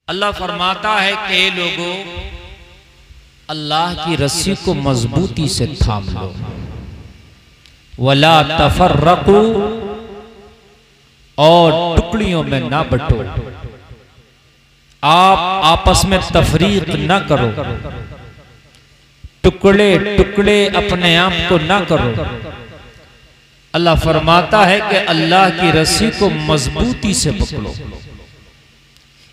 अल्लाह फरमाता है कि लोगों, अल्लाह की रस्सी को मजबूती से थाम लो, वला तफर्रकू, और टुकड़ियों में ना बंटो, आप आपस में तफरीक ना करो, टुकड़े टुकड़े अपने आप को ना करो। अल्लाह फरमाता है कि अल्लाह की रस्सी को मजबूती से पकड़ो,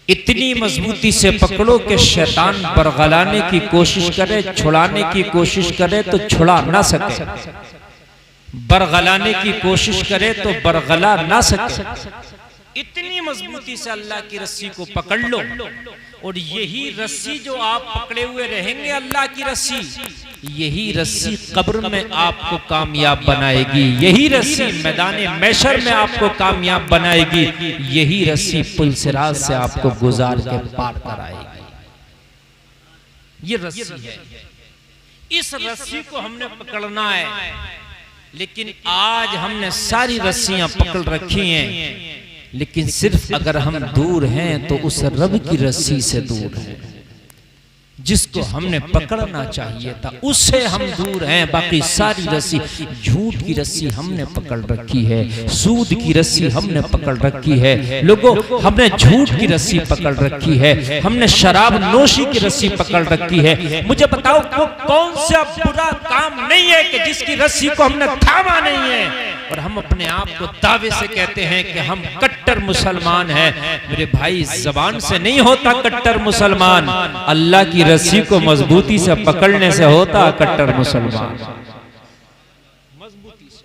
इतनी मजबूती से पकड़ो कि शैतान बरगलाने की कोशिश करे, छुड़ाने की कोशिश करे तो छुड़ा ना सके, बरगलाने की कोशिश करे तो बरगला ना सके। इतनी मजबूती से अल्लाह की रस्सी को पकड़ लो, और यही रस्सी जो आप पकड़े हुए रहेंगे, अल्लाह की रस्सी, यही रस्सी कब्र में आपको कामयाब बनाएगी, यही रस्सी मैदान महशर में आपको कामयाब बनाएगी, यही रस्सी पुल सिरात से आपको गुजार के पार कराएगी। ये रस्सी है, इस रस्सी को हमने पकड़ना है। लेकिन आज हमने सारी रस्सियां पकड़ रखी हैं, लेकिन सिर्फ अगर हम दूर हैं तो उस रब की रस्सी से दूर हैं, जिसको हमने पकड़ना चाहिए था उससे हम दूर हैं। बाकी सारी रस्सी, झूठ की रस्सी हमने पकड़ रखी है, सूद की रस्सी हमने पकड़ रखी है, लोगों हमने झूठ की रस्सी पकड़ रखी है, हमने शराब नोशी की रस्सी पकड़ रखी है। मुझे बताओ वो कौन सा बुरा काम नहीं है कि जिसकी रस्सी को हमने थामा नहीं है, और हम अपने आप को दावे से कहते हैं कि हम कट्टर मुसलमान हैं। मेरे भाई, जबान से नहीं होता कट्टर मुसलमान, अल्लाह की रस्सी को मजबूती से पकड़ने से होता कट्टर मुसलमान। मजबूती से,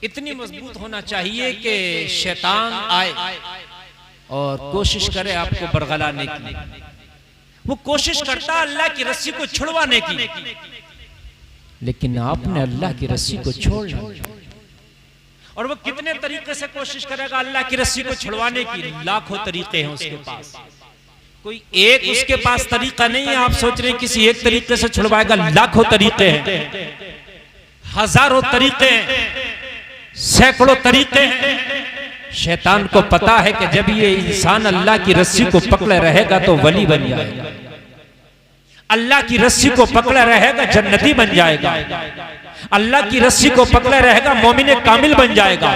इतनी मजबूत होना चाहिए कि शैतान आए और कोशिश करे आपको बरगलाने की। वो कोशिश करता अल्लाह की रस्सी को छुड़वाने की, लेकिन आपने अल्लाह की रस्सी को छोड़ना। और वो कितने तरीके से कोशिश करेगा अल्लाह की रस्सी को छुड़वाने की? लाखों तरीके हैं उसके पास, कोई एक उसके पास तरीका नहीं है। आप सोच रहे हैं किसी एक तरीके से छुड़वाएगा? लाखों तरीके हैं, हजारों तरीके हैं, सैकड़ों तरीके हैं। शैतान को पता है कि जब ये इंसान अल्लाह की रस्सी को पकड़े रहेगा तो वली बन जाएगा, अल्लाह की रस्सी को पकड़े रहेगा जन्नती बन जाएगा, अल्लाह की रस्सी को पकड़े रहेगा मोमिन कामिल बन जाएगा,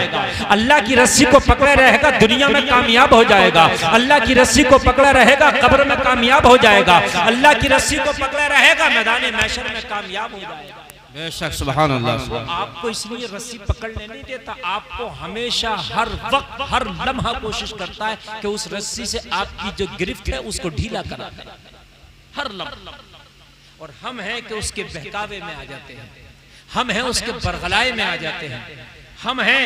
अल्लाह की रस्सी को पकड़े रहेगा दुनिया में कामयाब हो जाएगा, अल्लाह की रस्सी को पकड़े रहेगा कब्र में कामयाब हो जाएगा, अल्लाह की रस्सी को पकड़े रहेगा मैदान महशर में कामयाब हो जाएगा। बेशक, सुभान अल्लाह। वो आपको इसलिए रस्सी पकड़ने नहीं देता, आपको हमेशा हर वक्त हर लम्हा कोशिश करता है कि उस रस्सी से आपकी जो गिरफ्त है उसको ढीला करा दे, हर लम्हा। और हम हैं कि उसके बहकावे में आ जाते हैं, हम हैं उसके बरगलाए में आ जाते हैं, हम हैं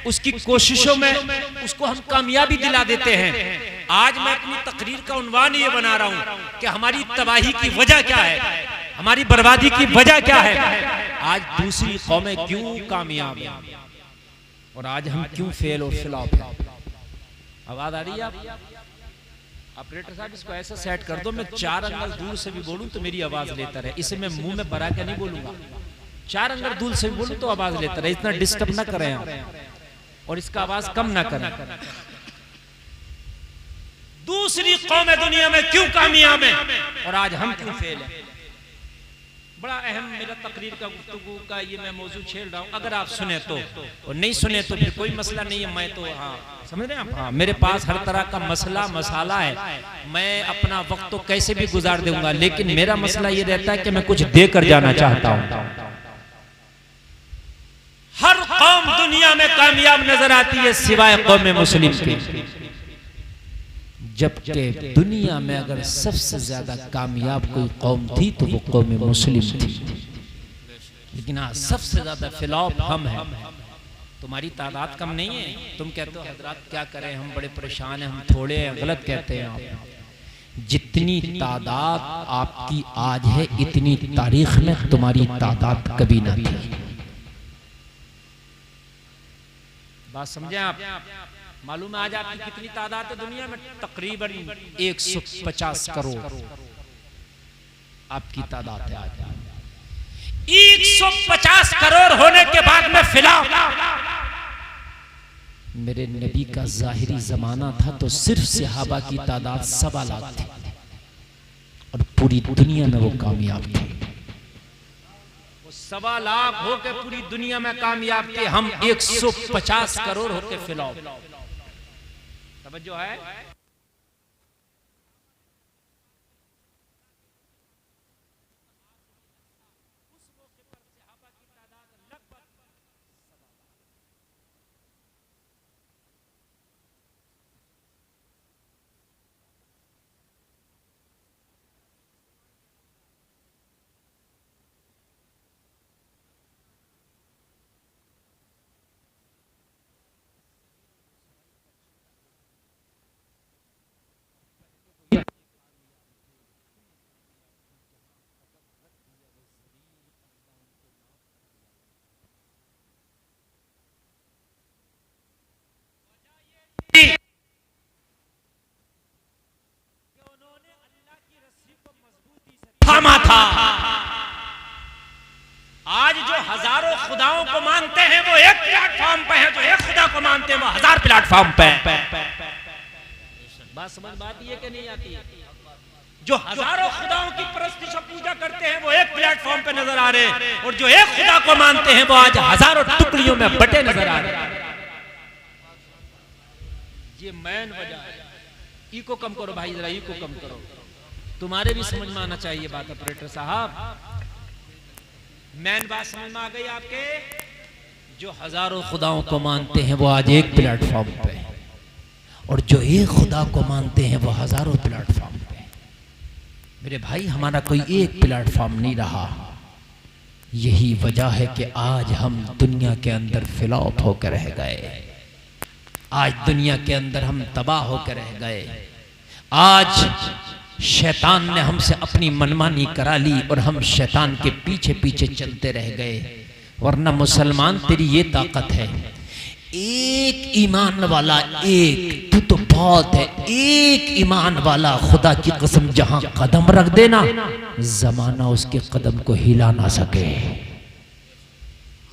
उसकी कोशिशों में उसको हम कामयाबी दिला देते हैं। आज मैं अपनी तकरीर का उन्वान ये बना रहा हूं कि हमारी तबाही की वजह क्या है, हमारी बर्बादी की वजह क्या है। आज दूसरी कौमें क्यों कामयाब हैं और आज हम क्यों फेल और फ्लॉप हैं? आवाज आ रही है? आप ऑपरेटर साहब इसको ऐसा सेट कर दो, मैं 4 अंगल दूर से भी बोलूं तो मेरी आवाज लेता रहे। इसे मैं मुंह में भरा के नहीं बोलूंगा, 4 अंगल दूर से भी बोलूं तो आवाज लेता रहे। इतना डिस्टर्ब ना करें आप, और इसका आवाज कम ना करें। दूसरी कौमें दुनिया में क्यों कामयाब हैं और आज हम क्यों फेल हैं? बड़ा अहम मेरा तकरीर का गुफ्तगू का ये मैं मौजू छेड़ रहा हूँ। अगर आप सुने तो, और नहीं सुने तो फिर कोई मसला नहीं है। मैं तो समझ रहे हैं आप, मेरे पास हर तरह का मसला मसाला है, मैं अपना वक्त तो कैसे भी गुजार दूंगा, लेकिन मेरा मसला ये रहता है कि मैं कुछ देकर जाना चाहता हूँ। हर कौम दुनिया में कामयाब नजर आती है सिवाय कौम मुस्लिम के, जबकि दुनिया में अगर सबसे ज्यादा कामयाब कोई कौम थी तो वो कौम मुस्लिम थी। लेकिन आज सबसे ज्यादा फ्लॉप हम हैं। तुम्हारी तादाद कम नहीं है, तुम कहते हो हजरात क्या करें, हम बड़े परेशान हैं, हम थोड़े हैं। गलत कहते हैं आप। जितनी तादाद आपकी आज है इतनी तारीख में तुम्हारी तादाद कभी ना थी। बात समझे आप? मालूम है आज आपकी कितनी तादाद है दुनिया में? तकरीबन 150 करोड़ आपकी तादाद है आज। 150 करोड़ होने के बाद में फिलहाल मेरे नबी का ज़ाहिरी ज़माना था तो सिर्फ सहाबा की तादाद 1.25 लाख थी और पूरी दुनिया में वो कामयाब थे। 1.25 लाख होके पूरी दुनिया में कामयाब थे, हम 150 करोड़ होके फिलहाल। तवज्जो है? थामा था। आज जो हजारों खुदाओं को मानते हैं वो एक प्लेटफॉर्म पे है, जो एक खुदा को मानते हैं वो 1000 प्लेटफॉर्म पे। बात समझ बात ये कि नहीं आती है? जो हजारों खुदाओं की परस्तिश और पूजा करते हैं वो एक प्लेटफॉर्म पे नजर आ रहे हैं, और जो एक खुदा को मानते हैं वो आज हजारों टुकड़ियों में बटे नजर आ रहे हैं। ये मैन वजह है। इको कम करो भाई, जरा इको कम करो, तुम्हारे भी समझ में आना चाहिए बात। ऑपरेटर साहब, मैन बात समझ में आ गई आपके? जो हजारों खुदाओं को मानते हैं वो आज एक प्लेटफॉर्म पे, और जो एक खुदा को मानते हैं वो हजारों प्लेटफॉर्म पे। मेरे भाई, हमारा कोई एक प्लेटफॉर्म नहीं रहा। यही वजह है कि आज हम दुनिया के अंदर फ्लॉप होकर रह गए। आज दुनिया के अंदर हम तबाह होकर रह गए। आज शैतान ने हमसे अपनी मनमानी करा ली और हम शैतान के पीछे पीछे चलते रह गए। वरना मुसलमान, तेरी ये ताकत है, एक ईमान वाला, एक तू तो बहुत है, एक ईमान वाला खुदा की कसम जहां कदम रख देना, जमाना उसके कदम को हिला ना सके।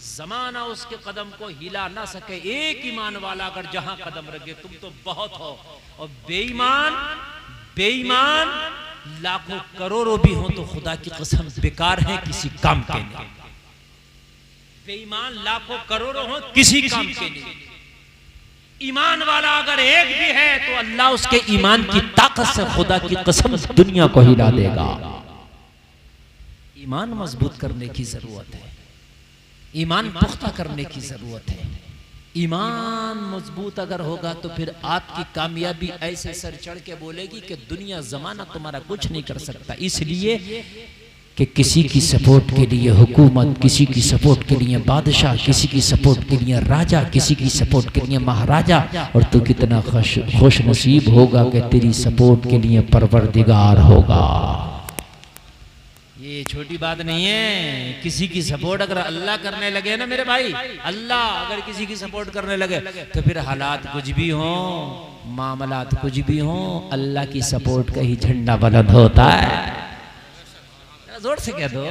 जमाना उसके कदम को हिला ना सके। एक ईमान वाला अगर जहां कदम रखे, तुम तो बहुत हो। और बेईमान, बेईमान लाखों करोड़ों भी हो तो खुदा की कसम बेकार है, किसी काम के नहीं। बेईमान लाखों करोड़ों हो, किसी काम के नहीं। ईमान वाला अगर एक भी है तो अल्लाह उसके ईमान की ताकत से खुदा की कसम दुनिया को हिला देगा। ईमान मजबूत करने की जरूरत है, ईमान पुख्ता करने की जरूरत है। ईमान मजबूत अगर होगा तो फिर आपकी कामयाबी ऐसे सर चढ़ के बोलेगी कि दुनिया जमाना तुम्हारा कुछ नहीं कर सकता। इसलिए कि किसी की सपोर्ट के लिए हुकूमत, किसी की सपोर्ट के लिए बादशाह, किसी की सपोर्ट के लिए राजा, किसी की सपोर्ट के लिए महाराजा, और तू कितना खुश नसीब होगा कि तेरी सपोर्ट के लिए परवरदिगार होगा। ये छोटी बात नहीं है। किसी की सपोर्ट अगर अल्लाह करने लगे ना मेरे भाई, अल्लाह अगर किसी की सपोर्ट करने लगे तो फिर हालात कुछ भी हो, मामलात कुछ भी हो, अल्लाह की सपोर्ट का ही झंडा बुलंद होता है। जोर से कह दो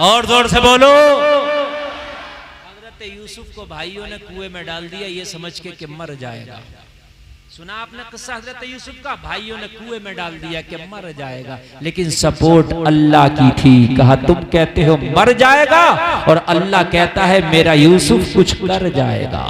और जोर से बोलो। हजरत यूसुफ को भाइयों ने कुएं में डाल दिया ये समझ के कि मर जाएगा। सुना आपने किस्सा हजरत यूसुफ का? भाइयों ने कुएं में डाल दिया कि मर जाएगा, लेकिन सपोर्ट अल्लाह की थी। कहा तुम कहते हो मर जाएगा और अल्लाह कहता है मेरा यूसुफ कुछ कर जाएगा।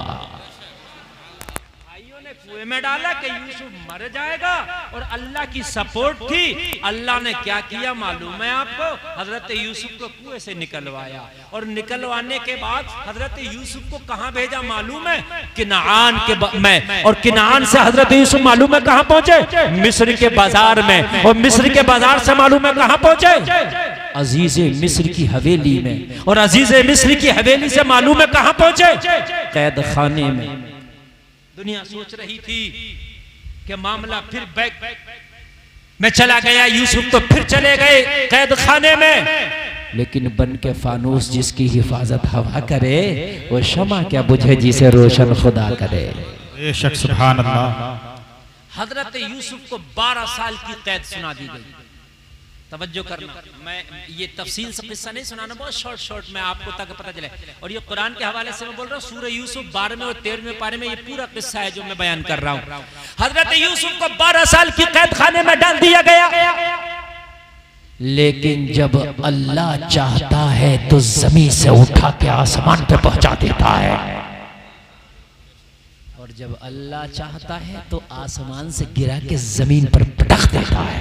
भाइयों ने कुएं में डाला कि यूसुफ मर जाएगा और अल्लाह की सपोर्ट थी। अल्लाह ने क्या किया मालूम है आपको? हजरत यूसुफ को कुएं से निकलवाया, और निकलवाने के बाद हजरत यूसुफ को कहां भेजा मालूम है? किनान में। और किनान से हजरत यूसुफ मालूम है कहां पहुंचे? मिस्र के बाजार में। और मिस्र के बाजार से मालूम है कहां पहुंचे? अजीज मिस्र की हवेली में। और अजीज मिस्र की हवेली से मालूम है कहां पहुंचे? कैद खाने में। दुनिया सोच रही थी कि मामला फिर बैक में चला गया, यूसुफ तो फिर चले गए कैद खाने में। लेकिन बन के फानूस जिसकी हिफाजत हवा करे, वो शमा क्या बुझे जिसे रोशन खुदा करे। बेशक सुभान अल्लाह। हजरत यूसुफ को 12 साल की कैद सुना दी गई। तवज्जो करना, मैं ये तफसील से किस्सा नहीं सुनाना, बहुत शॉर्ट शॉर्ट में आपको तक पता चले। और ये कुरान के हवाले से मैं बोल रहा हूँ, सूरह यूसुफ 12वें और 13वें पारे में ये पूरा किस्सा है जो मैं बयान कर रहा हूँ। हजरत यूसुफ को 12 साल की कैद खाने में डाल दिया गया, लेकिन जब अल्लाह चाहता है तो जमीन से उठा के आसमान पे पहुंचा देता है, और जब अल्लाह चाहता है तो आसमान से गिरा के जमीन पर पटक देता है।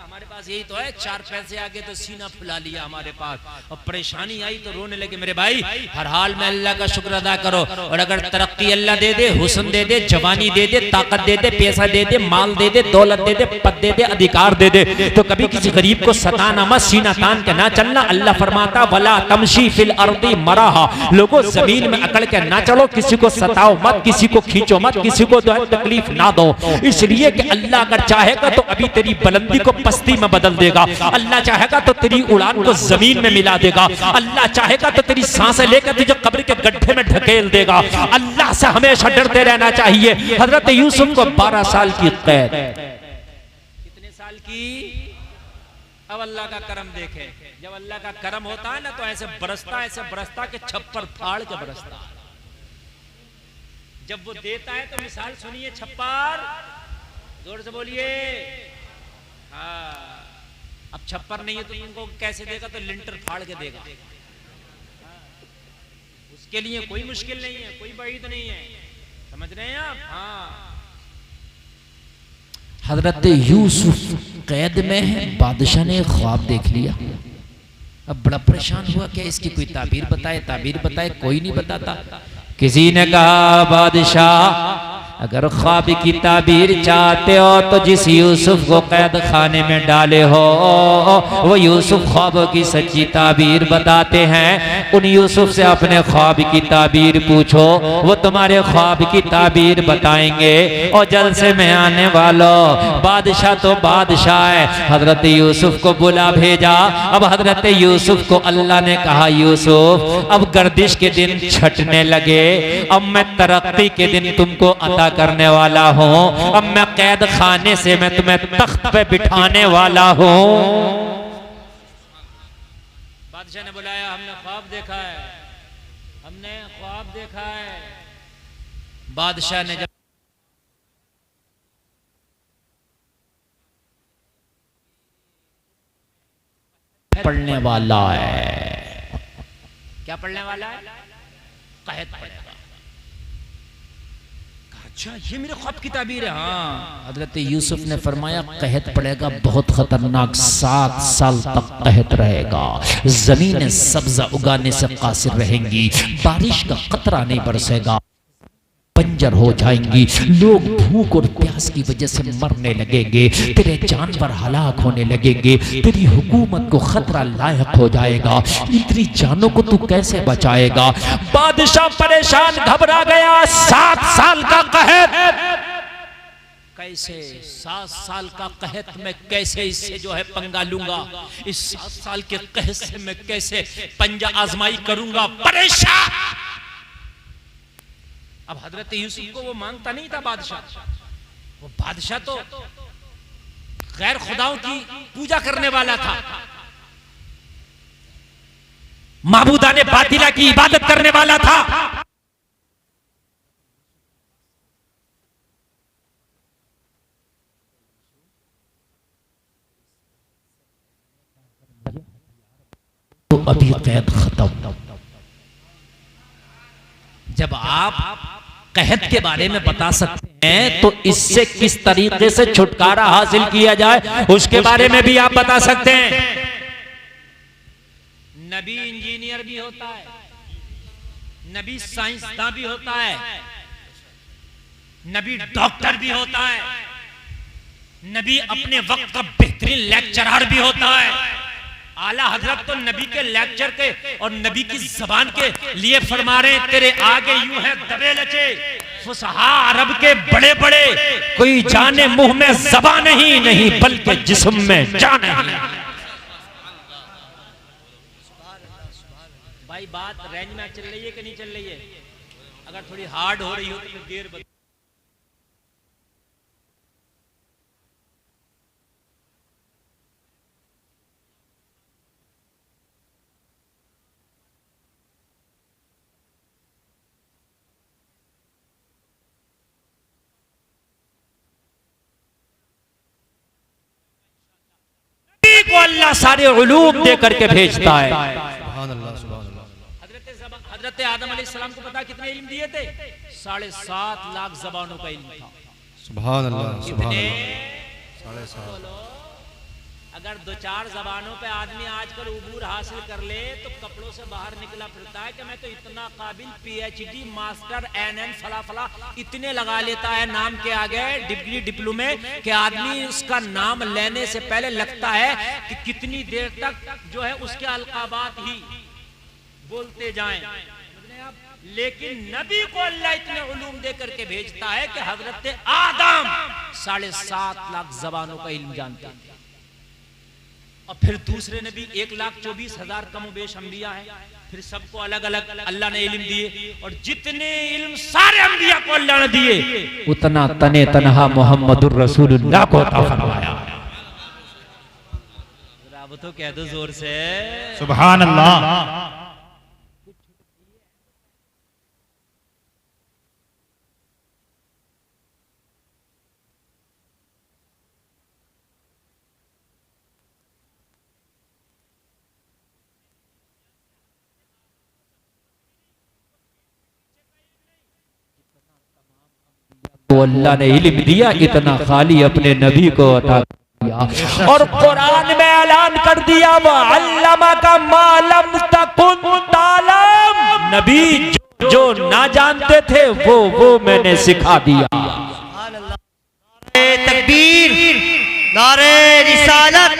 हमारे पास यही तो है, 4 पैसे आगे तो सीना फुला लिया हमारे पास, और परेशानी आई तो रोने लगे। मेरे भाई हर हाल में अल्लाह का शुक्र अदा करो, और अगर तरक्की अल्लाह दे दे, हुस्न दे दे, जवानी दे दे, ताकत दे दे, पैसा दे दे, माल दे दे, दौलत दे दे, पद दे दे, अधिकार दे दे, तो कभी किसी गरीब को सताना मत, सीना तान के ना चलना। अल्लाह फरमाता वला तमशी फिल अर्दी मराहा, लोगों जमीन में अकड़ के ना चलो, किसी को सताओ मत, किसी को खींचो मत, किसी को तकलीफ ना दो, इसलिए कि अल्लाह अगर चाहेगा तो अभी तेरी बुलंदी को पस्ती में बदल देगा, अल्लाह चाहेगा तो तेरी उड़ान को जमीन में मिला देगा, अल्लाह चाहेगा तो तेरी सांसें लेकर तुझे कब्र के गड्ढे में ढकेल देगा। अल्लाह से हमेशा डरते रहना चाहिए। हजरत यूसुफ को 12 साल की कैद, कितने साल की? अब अल्लाह का करम देखे, जब अल्लाह का करम होता है ना तो ऐसे बरसता के छप्पर फाड़ के बरसता। जब वो देता है तो मिसाल सुनिए, छप्पर जोर से बोलिए। हाँ, अब छप्पर नहीं है तो तुमको कैसे देगा? तो लिंटर फाड़ के देगा। उसके लिए कोई मुश्किल नहीं है, कोई बईद नहीं है, समझ रहे हैं आप? हाँ, हजरत यूसुफ कैद में है, बादशाह ने ख्वाब देख लिया। अब बड़ा परेशान हुआ, क्या इसकी कोई ताबीर बताए, कोई नहीं बताता। किसी ने कहा बादशाह अगर ख्वाब की ताबीर चाहते हो तो जिस यूसुफ को कैद खाने में डाले हो वो यूसुफ ख्वाबों की सच्ची ताबीर बताते हैं। उन यूसुफ से अपने ख्वाब की ताबीर पूछो, वो तुम्हारे ख्वाब की ताबीर बताएंगे। और जलसे में आने वालों, बादशाह तो बादशाह है, हजरत यूसुफ को बुला भेजा। अब हजरत यूसुफ को अल्लाह ने कहा यूसुफ अब गर्दिश के दिन छटने लगे, अब मैं तरक्की के दिन तुमको अता करने वाला हूं, अब मैं कैद खाने से मैं तुम्हें तख्त पे बिठाने वाला हूं। बादशाह ने बुलाया, हमने ख्वाब देखा है, हमने ख्वाब देखा है। बादशाह ने जब पढ़ने वाला है, क्या पढ़ने वाला है? कहत पढ़ेगा। अच्छा, ये मेरे ख्वाब की ताबीर है। हाँ, हजरत यूसुफ ने फरमाया कहत पड़ेगा, बहुत खतरनाक, 7 साल तक कहत रहेगा, जमीनें सब्जा उगाने से कासिर रहेंगी, बारिश का कतरा नहीं बरसेगा, बंजर हो जाएंगी, लोग भूख और प्यास की वजह से मरने लगेंगे, तेरे जानवर हलाक होने लगेंगे, तेरी हुकूमत को खतरा लायक हो जाएगा, इतनी जानों को तू कैसे बचाएगा? बादशाह परेशान घबरा गया। 7 साल का कहत, कैसे 7 साल का कहत मैं कैसे इससे जो है पंगा लूंगा, इस 7 साल के कहत से मैं कैसे पंजा आजमाई करूंगा? परेशान। अब हजरत यूसुफ को वो मानता नहीं था बादशाह, वो बादशाह तो गैर खुदाओं की पूजा करने वाला था, माबूदाने बातिला की इबादत करने वाला था। तो अभी कैद खत्म। जब आप कहत के बारे में बता सकते हैं तो इससे किस तरीके से छुटकारा हासिल किया जाए उसके बारे में भी आप बता सकते हैं। नबी इंजीनियर भी होता है, नबी साइंसदान भी होता है, नबी डॉक्टर भी होता है, नबी अपने वक्त का बेहतरीन लेक्चरर भी होता है। आला हजरत तो नबी के लेक्चर के और नबी की जबान के लिए फरमा रहे, तेरे आगे यूं है दबे लचे फुसहा अरब के बड़े बड़े, कोई जाने मुंह में ज़बान नहीं बल्कि जिस्म में जान है। भाई बात रेंज में चल रही है कि नहीं चल रही है? अगर थोड़ी हार्ड हो रही हो तो देर बता। को अल्लाह सारे उलूम दे करके भेजता है। हजरत आदम अलैहिस्सलाम को पता कितने इल्म दिए थे? 7.5 लाख ज़बानों का इल्म था। सुभान अल्लाह, सुभान अल्लाह। अगर 2-4 ज़बानों पे आदमी आजकल उबूर हासिल कर ले तो कपड़ों से बाहर निकला फिरता है कि मैं तो इतना काबिल PhD मास्टर NN फला फला इतने लगा लेता है नाम के आगे डिग्री डिप्लोमे कि आदमी उसका नाम लेने से पहले लगता है कि कितनी देर तक जो है उसके अलकाबात ही बोलते जाएं। लेकिन नबी को अल्लाह इतने उलूम दे करके भेजता है कि हजरत आदम 7.5 लाख ज़बानों का इल्म जानते हैं। और फिर दूसरे नबी 1,24,000 कमोबेश अंबिया है, फिर सबको अलग अलग अल्लाह ने इल्म दिए। और जितने इल्म सारे अंबिया को अल्लाह ने दिए उतना तने तनहा मोहम्मदुर रसूलुल्लाह को अता फरमाया। अब तो कह दो जोर से सुभान अल्लाह। तो अल्लाह ने इल्म दिया इतना खाली अपने नबी को अता किया। और कुरान में ऐलान कर दिया वअल्लमा का मालम तकुन तालम, नबी जो ना जानते थे वो मैंने सिखा दिया। तकबीर, नारे रिसालत,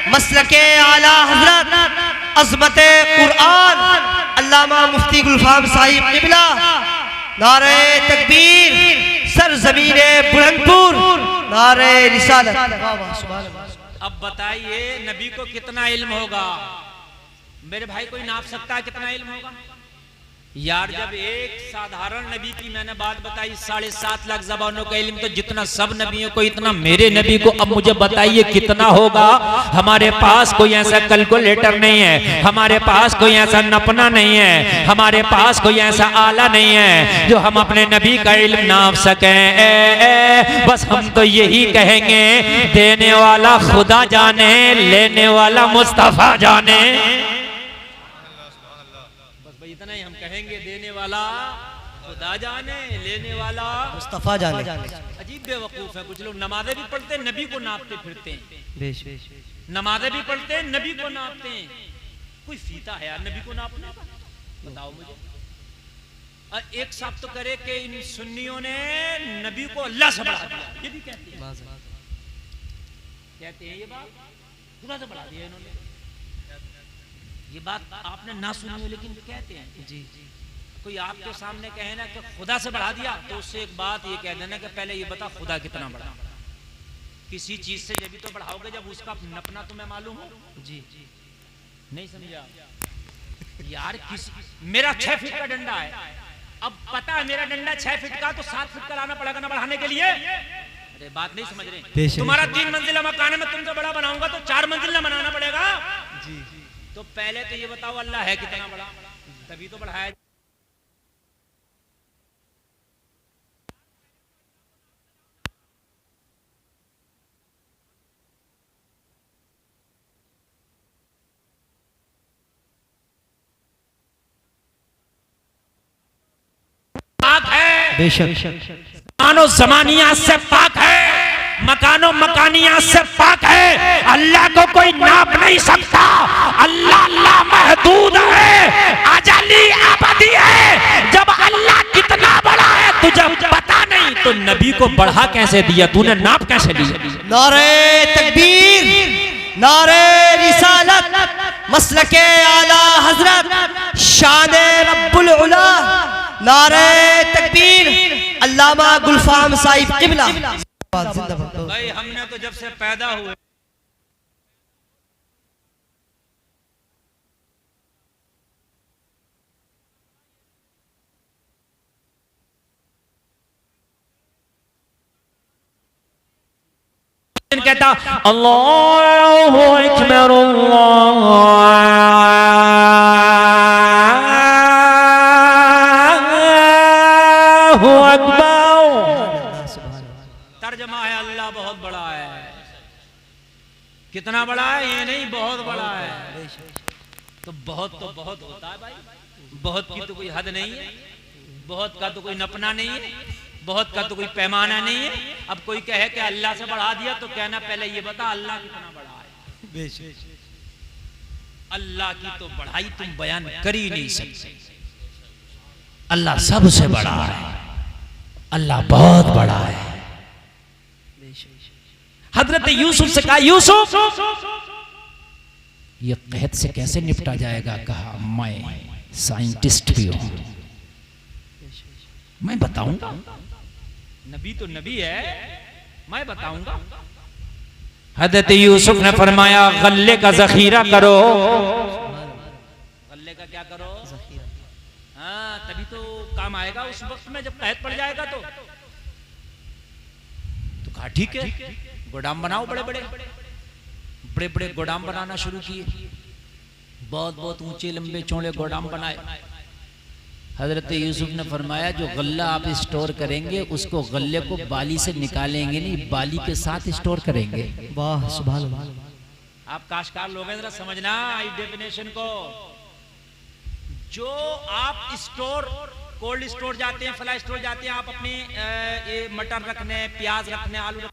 मसलके आला हजरत, अज़मते कुरान, अल्लामा मुफ्ती गुलफाम साहिब क़िबला, नारे तकबीर, सरज़मीने बुलंदपुर, नारे रिसालत। अब बताइए नबी को कितना इल्म होगा? मेरे भाई कोई नाप सकता है कितना इल्म होगा? यार जब एक साधारण नबी की मैंने बात बताई 7.5 लाख ज़बानों का इल्म, तो जितना सब नबियों को इतना मेरे नबी को अब मुझे बताइए कितना होगा? हमारे पास कोई ऐसा कैलकुलेटर नहीं है, हमारे पास कोई ऐसा नपना नहीं है, हमारे पास कोई ऐसा आला नहीं है जो हम अपने नबी का इल्म नाप सकें। बस हम तो यही कहेंगे देने वाला खुदा जाने, लेने वाला मुस्तफा जाने। इतना ही हम कहेंगे, देने वाला खुदा जाने, लेने वाला मुस्तफा जाने। अजीब बेवकूफ है कुछ लोग, नमाज़ें भी पढ़ते हैं नबी को नापते फिरते हैं, नमाज़ें भी पढ़ते हैं नबी को नापते हैं। कोई फीता है यार नबी को नापने का? बताओ मुझे। एक साहब तो करे कि इन सुन्नियों ने नबी को अल्लाह से बढ़ा दिया, ये भी कहते हैं ये बात खुदा से बढ़ा दिया इन्होंने। ये बात आपने ना सुनी हो लेकिन कहते हैं। जी कोई आपके सामने कहे ना कि खुदा से बढ़ा दिया, तो उससे एक बात ये कह देना कि पहले ये बता खुदा कितना बड़ा। किसी चीज से जब भी तो बढ़ाओगे जब उसका नपना तुम्हें मालूम हो। जी नहीं समझा यार? मेरा 6 फीट का डंडा है, अब पता है मेरा डंडा 6 फीट का, तो 7 फीट का लाना पड़ेगा ना बढ़ाने के लिए। अरे बात नहीं समझ रहे? तुम्हारा 3 मंजिला मकान है, मैं तुमसे बड़ा बनाऊंगा तो 4 मंजिला बनाना पड़ेगा। जी तो पहले तो ये बताओ अल्लाह है कितना बड़ा, तभी तो बढ़ाया। पाक है बेशक, मानो ज़मानिया से पाक है, मकानो मकानिया से पाक है। अल्लाह को कोई नाप नहीं सकता। अल्लाह अल्लाह महदूद है, अजली अबदी है। जब अल्लाह कितना बड़ा है तुझे पता नहीं, तो नबी को बढ़ा कैसे दिया तूने, नाप कैसे दिया? नारे तकबीर, नारे रिसालत, मसलके आला हजरत, शाने रब्बुल उला, नारे तकबीर, अल्लामा गुलफाम साहिब क़िबला। भाई हमने तो जब से पैदा हुए कहता अल्लाहु अकबर अल्लाहु अकबर। तर्जमा है अल्लाह बहुत बड़ा है। कितना बड़ा है ये नहीं, बहुत बड़ा है। तो बहुत होता है भाई, बहुत की तो कोई हद नहीं है, बहुत का तो कोई नपना नहीं है, बहुत का तो कोई पैमाना नहीं है। अब कोई कहे कि अल्लाह से बढ़ा दिया तो कहना पहले ये बता अल्लाह कितना बड़ा है। अल्लाह की तो बढ़ाई तुम बयान कर ही नहीं सकते। अल्लाह सबसे बड़ा है, अल्लाह बहुत बड़ा है। हजरत यूसुफ से कहा यूसुफ ये कहत से कैसे निपटा जाएगा। कहा मैं साइंटिस्ट भी हूं, मैं बताऊंगा। नबी तो नबी है, मैं बताऊंगा। हजरत यूसुफ ने फरमाया गल्ले का जखीरा करो। गल्ले का क्या करो? हाँ, तभी तो काम आएगा उस वक्त में जब कहत पड़ जाएगा। तो कहा ठीक है, गोदाम बनाओ। बड़े बड़े गोदाम बनाना शुरू किए। बहुत ऊंचे लंबे चौड़े गोदाम बनाए। हजरत यूसुफ ने फरमाया जो गल्ला आप स्टोर करेंगे उसको गल्ले को बाली से निकालेंगे नहीं, बाली के साथ स्टोर करेंगे। वाह सुभान अल्लाह। आप काशकार लोग हैं, जरा समझना इस डेफिनेशन को। जो आप स्टोर, कोल्ड स्टोर जाते हैं, फ्लाई स्टोर जाते हैं, आप अपने ये मटर रखने, प्याज रखने, आलू रखने,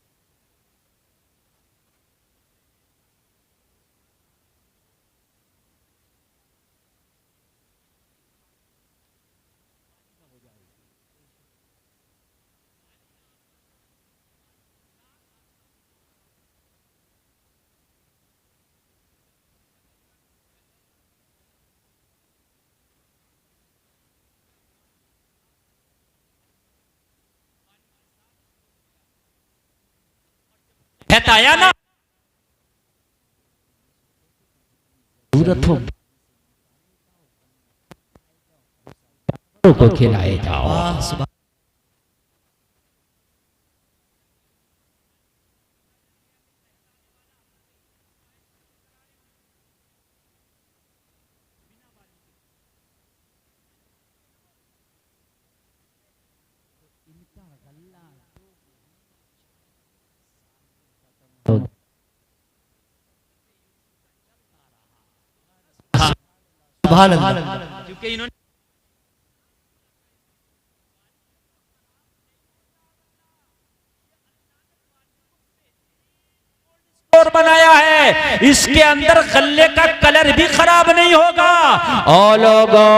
आया ना जरूरत हो को खिलाए जाओ। सुभान अल्लाह। क्योंकि इन्होंने स्टोर बनाया है, इसके अंदर गल्ले का कलर भी खराब नहीं होगा। ओ लोगों,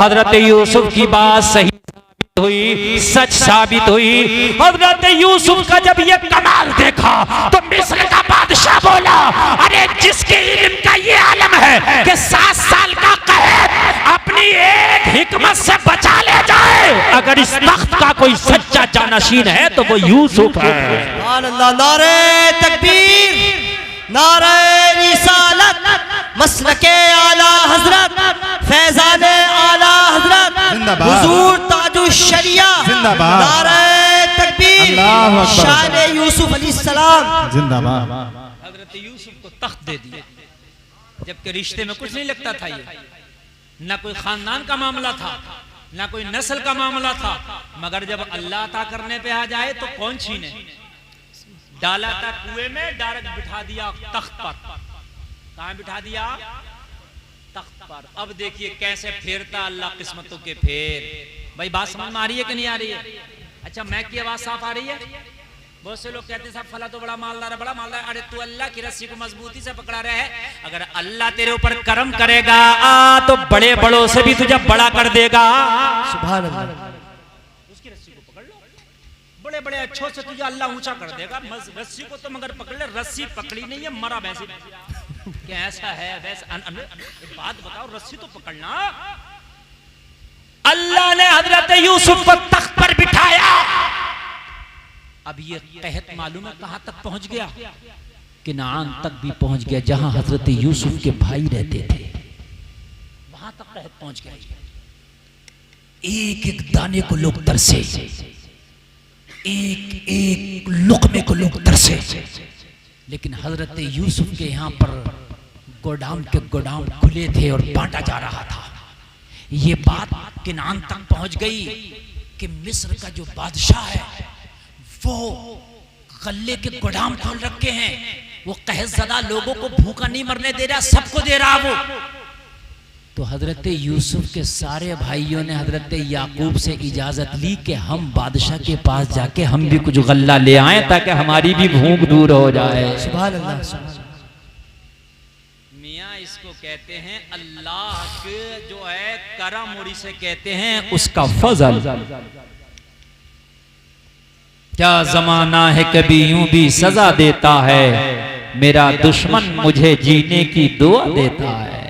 हजरत यूसुफ की बात सही हुई, सच साबित हुई। हजरत यूसुफ का जब ये कमाल देखा तो मिस्र का बादशाह बोला, अरे जिसके इल्म का ये आलम है कि 7 साल का कहत अपनी एक हिकमत से बचा ले जाए, अगर इस तख्त का कोई सच्चा जानशीन है तो वो यूसुफ है। सुभान अल्लाह। नारे तकबीर, नारे रिसालत, मसलके आला हजरत, फैजाने आला हजरत, हुजूर ताजुश शरिया, नारे तकबीर, शान यूसुफ अलैहिस्सलाम जिंदाबाद। हजरत यूसुफ को तख्त दे दिया, जबकि रिश्ते में कुछ नहीं लगता था। ये ना कोई खानदान का मामला था, ना कोई नस्ल का मामला था, मगर जब अल्लाह अता करने पे आ जाए तो कौन छीने। डाला था कुएं में, डायरेक्ट बिठा दिया तख्त पर। कहां बिठा दिया? तख्त पर। अब देखिए कैसे फेरता अल्लाह किस्मतों के फेर। भाई बात समझ में आ रही है कि नहीं आ रही है? अच्छा, मैं की आवाज साफ आ रही है? बहुत से लोग कहते हैं साहब फला तो बड़ा मालदार है, बड़ा मालदार है। अरे तू अल्लाह की रस्सी को मजबूती से पकड़ा रहे है, अगर अल्लाह तेरे ऊपर करम करेगा तो बड़े बड़ों से भी तुझे बड़ा कर देगा। सुभान अल्लाह। उसकी रस्सी को पकड़ लो, बड़े बड़े अच्छों से तुझे अल्लाह ऊंचा कर देगा। रस्सी को तो मगर पकड़ ले, रस्सी पकड़ी नहीं है, मरा वैसे। क्या ऐसा है वैसा? बात बताओ, रस्सी तो पकड़ना। अल्लाह ने हजरत यूसुफ को तख्त पर बिठाया। अब ये कहत मालूम है कहां तक पहुंच गया? किनान तक भी पहुंच गया, जहां हजरत यूसुफ के भाई रहते थे, वहां तक कहत पहुंच गया। एक एक दाने को लोग तरसे, एक एक लुक़मे को लोग तरसे, लेकिन हजरत यूसुफ के यहाँ पर गोदाम के गोदाम खुले थे और बांटा जा रहा था। ये बात किनान तक पहुंच गई कि मिस्र का जो बादशाह है वो गल्ले के गोदाम खोल रखे हैं, वो कहज़दा लोगों को भूखा नहीं मरने दे रहा, सबको दे रहा वो। तो हजरत यूसुफ के सारे भाइयों ने हजरत याकूब से इजाजत ली कि हम बादशाह के पास जाके हम भी कुछ गल्ला ले आए ताकि हमारी भी भूख दूर हो जाए। सुभान अल्लाह, सुभान अल्लाह। मियाँ इसको कहते हैं अल्लाह के जो है करम, और इसे कहते हैं उसका फजल। क्या जमाना है कभी यूं भी सजा देता है, मेरा दुश्मन मुझे जीने की दुआ देता है।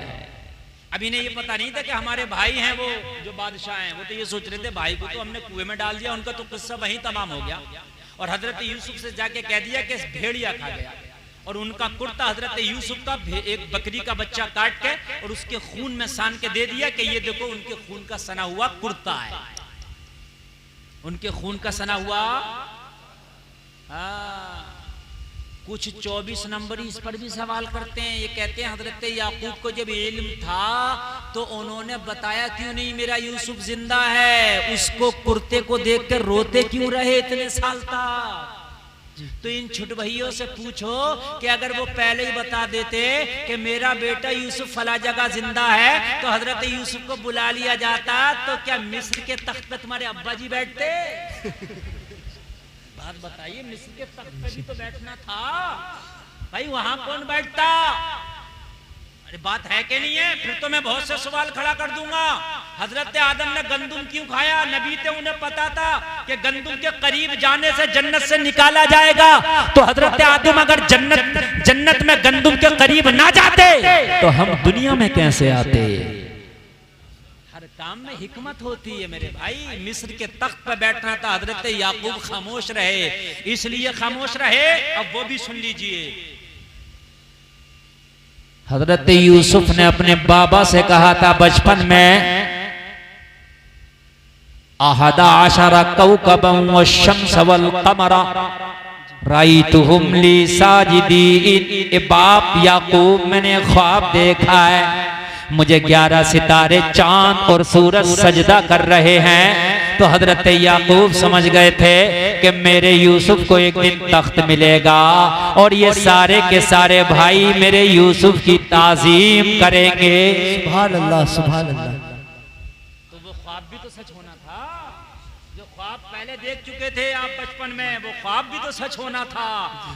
अभी इन्हें ये पता नहीं था कि हमारे भाई हैं वो जो बादशाह हैं, वो तो ये सोच रहे थे भाई को तो हमने कुएं में डाल दिया, उनका तो किस्सा वहीं तमाम हो गया। और हजरत यूसुफ से जाके कह दिया कि भेड़िया खा गया, और उनका कुर्ता हजरत यूसुफ का एक बकरी का बच्चा काट के और उसके खून में सान के दे दिया कि ये देखो उनके खून का सना हुआ कुर्ता है, उनके खून का सना हुआ। कुछ 24 नंबर इस पर भी सवाल करते हैं। ये कहते हैं हजरत याकूब को जब इल्म था तो उन्होंने बताया क्यों नहीं मेरा यूसुफ जिंदा है, उसको कुर्ते को देखकर रोते क्यों रहे इतने साल तक। तो इन छुटभइयों से पूछो कि अगर वो पहले ही बता देते कि मेरा बेटा यूसुफ फला जगह जिंदा है तो हजरत यूसुफ को बुला लिया जाता, तो क्या मिस्र के तख्त पे तुम्हारे अब्बा जी बैठते? बात बताइए, मिस्र के तख्त पे भी तो बैठना था भाई, वहां कौन बैठता? अरे बात है कि नहीं है? फिर तो मैं बहुत से सवाल खड़ा कर दूंगा। हजरत आदम ने गंदुम क्यों खाया? नबी थे, उन्हें पता था कि गंदुम के करीब जाने से जन्नत से निकाला जाएगा। तो हजरत आदम अगर जन्नत में गंदुम के करीब ना जाते तो हम दुनिया में कैसे आते? हर काम में हिकमत होती है मेरे भाई। मिस्र के तख्त पर बैठना था, हजरत याकूब खामोश रहे, इसलिए खामोश रहे। अब वो भी सुन लीजिए। हजरत यूसुफ ने अपने बाबा से कहा था बचपन में, अहदा आशरा कौकबन वश्शम्स वल कमरा राइतुहुम ली साजिदीन। ए बाप याकूब, मैंने ख्वाब देखा है, मुझे 11 सितारे चांद और सूरज सजदा कर रहे हैं। तो हजरत याकूब समझ गए थे कि मेरे यूसुफ को एक दिन तख्त मिलेगा और ये सारे के सारे भाई मेरे यूसुफ की ताजीम करेंगे। सुभान अल्लाह, सुभान अल्लाह। तो वो ख्वाब भी तो सच होना था, जो ख्वाब पहले देख चुके थे आप बचपन में, वो ख्वाब भी तो सच होना था।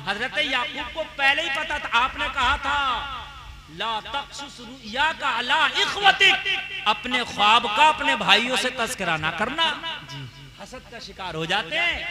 हजरत याकूब को पहले ही पता था। आपने कहा था ला तक़सुस रुया का अला इख्वतिक, अपने ख्वाब का अपने भाइयों से तज़किरा ना करना, हसद का शिकार हो जाते हैं।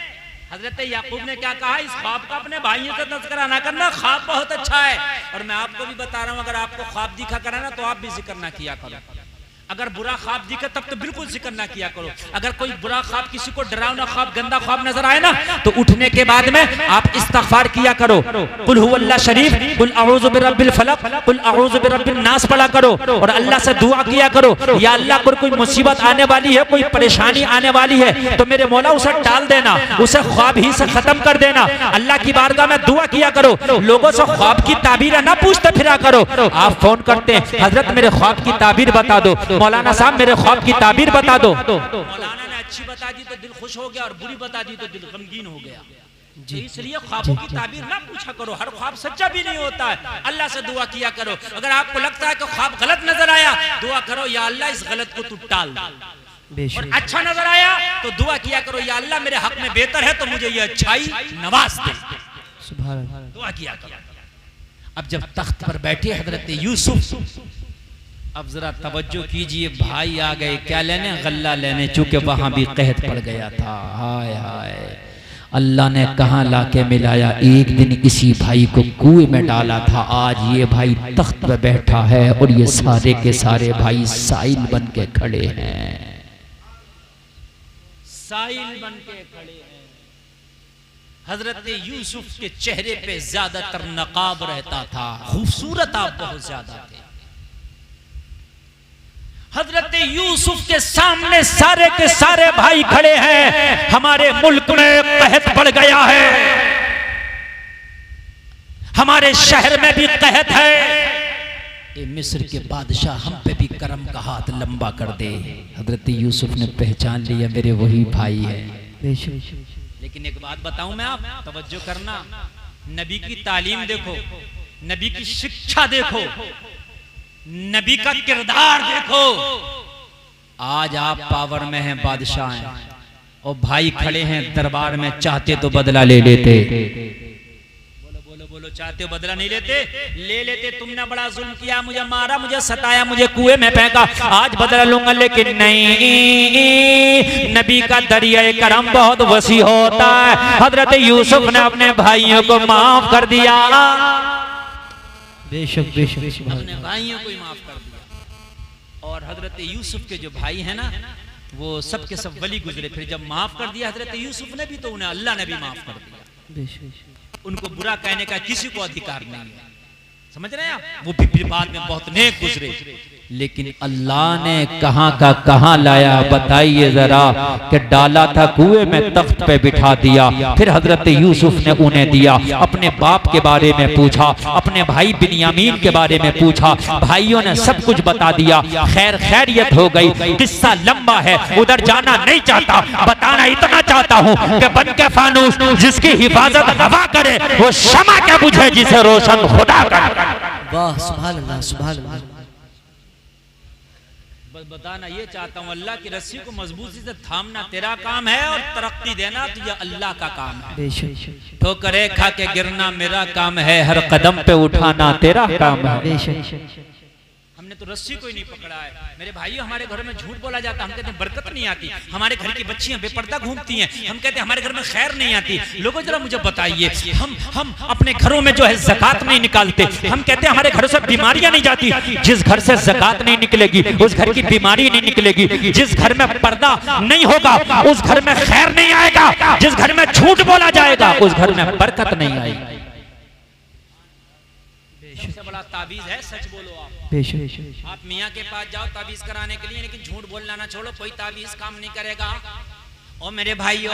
हजरत याकूब ने क्या कहा? इस ख्वाब का अपने भाइयों से तज़किरा ना करना, ख्वाब बहुत अच्छा है। और मैं आपको भी बता रहा हूं, अगर आपको ख्वाब दिखा करा ना तो आप भी जिक्र ना किया करो। अगर बुरा ख्वाब दिखे तब तो बिल्कुल जिक्र ना किया करो। अगर कोई बुरा ख्वाब, किसी को डरावना ख्वाब, गंदा ख्वाब नजर आए ना तो उठने के बाद में आप इस्तिग़फ़ार किया करो। कुल हुवल्लाह शरीफ, कुल अऊज़ु बिरब्बिल फलक, कुल अऊज़ु बिरब्बिन नास पढ़ा करो और अल्लाह से दुआ किया करो, या अल्लाह को कोई मुसीबत आने वाली है, कोई परेशानी आने वाली है तो मेरे मौला उसे टाल देना, उसे ख्वाब ही से खत्म कर देना। अल्लाह की बारगाह में दुआ किया करो। लोगों से ख्वाब की ताबीर ना पूछते फिरा करो। आप फोन करते हैं, हजरत मेरे ख्वाब की ताबीर बता दो, मौलाना साहब मेरे ख्वाब की ताबीर बता दो। मौलाना ने अच्छी बता दी तो दिल खुश हो गया और बुरी बता दी तो दिल गमगीन हो गया। इसलिए ख्वाबों की ताबीर ना पूछा करो, हर ख्वाब सच्चा भी नहीं होता है। अल्लाह से दुआ किया करो। अगर आपको लगता है कि ख्वाब गलत नजर आया, दुआ करो या अल्लाह इस गलत को तू टाल दे। और अच्छा नजर आया तो दुआ किया करो, या अल्लाह मेरे हक में बेहतर है तो मुझे ये अच्छाई नवाज दे। सुभान अल्लाह, दुआ किया करो। अब जब तख्त पर बैठे हजरत यूसुफ, अब जरा तवज्जो कीजिए, भाई आ गए क्या लेने? गल्ला लेने, चूंकि वहां भी कहत पड़ गया था। हाय हाय, अल्लाह ने कहां लाके मिलाया? एक दिन इसी भाई को कुएं में डाला था, आज ये भाई तख्त पे बैठा है और ये सारे के सारे भाई साइल बन के खड़े हैं, साइल बन के खड़े हैं। हजरत यूसुफ के चेहरे पे ज्यादातर नकाब रहता था, खूबसूरत आप बहुत ज्यादा थे। हजरत यूसुफ के सामने सारे के सारे भाई खड़े हैं। हमारे मुल्क में कहत पड़ गया है, हमारे शहर में भी कहत है। ए मिस्र के बादशाह, हम पे भी करम का हाथ लंबा कर दे। हजरत यूसुफ ने पहचान लिया मेरे वही भाई है। लेकिन एक बात बताऊं मैं, आप तवज्जो करना, नबी की तालीम देखो, नबी की शिक्षा देखो, नबी का किरदार देखो। आज आप पावर में हैं, बादशाह हैं, और भाई खड़े हैं दरबार में, चाहते तो बदला ले लेते। बोलो बोलो बोलो, चाहते हो बदला नहीं लेते? ले लेते। तुमने बड़ा जुल्म किया, मुझे मारा, मुझे सताया, मुझे कुएं में फेंका, आज बदला लूंगा। लेकिन नहीं, नबी का दरिया करम बहुत वसी होता है। हजरत यूसुफ ने अपने भाइयों को माफ कर दिया, बेशक बेशक, अपने भाइयों को ही माफ कर दिया। और हजरत यूसुफ के जो भाई हैं ना, वो सब के सब वली गुजरे। फिर जब माफ कर दिया हजरत यूसुफ ने भी, तो उन्हें अल्लाह ने भी माफ कर दिया। उनको बुरा कहने का किसी को अधिकार नहीं है, समझ रहे हैं आप? वो भी बाद में बहुत नेक गुजरे, लेकिन अल्लाह ने कहां का कहां लाया, बताइए जरा। कि डाला था कुएं में, तख्त पे बिठा दिया, फिर हजरत यूसुफ ने उन्हें दिया। अपने बाप के बारे में पूछा, अपने भाई बिन्यामीन के बारे में पूछा, भाइयों ने सब कुछ बता दिया। खैर खैरियत हो गई। किस्सा लंबा है, उधर जाना नहीं चाहता, बताना इतना चाहता हूँ कि बन के फानूस जिसकी हिफाजत हवा करे, वो शमा क्या बुझे जिसे रोशन खुदा करे। वाह, सुभान अल्लाह, सुभान अल्लाह। बताना ये चाहता हूँ, अल्लाह की रस्सी को मजबूती से थामना तेरा काम है, और तरक्की देना तो ये अल्लाह का काम है। ठोकरे खा के गिरना मेरा काम है, हर कदम पे उठाना तेरा काम है। हमने तो रस्सी को ही नहीं पकड़ा है। मेरे भाइयों, हमारे घर में झूठ बोला जाता, हम कहते हैं बरकत नहीं आती। हमारे घर की बच्चियां बेपर्दा घूमती हैं, हम कहते हैं हमारे घर में खैर नहीं आती। लोगों जरा मुझे बताइए, हम अपने घरों में जो है ज़कात नहीं निकालते, हम कहते हैं हमारे घरों से बीमारियां नहीं जाती। जिस घर से ज़कात नहीं निकलेगी उस घर की बीमारी नहीं निकलेगी। जिस घर में पर्दा नहीं होगा उस घर में खैर नहीं आएगा। जिस घर में झूठ बोला जाएगा उस घर में बरकत नहीं आएगी। सबसे बड़ा ताबीज है सच बोलो। आप मियाँ के पास जाओ ताबीज कराने के लिए, लेकिन झूठ बोलना ना छोड़ो, कोई ताबीज काम नहीं करेगा। और मेरे भाइयों,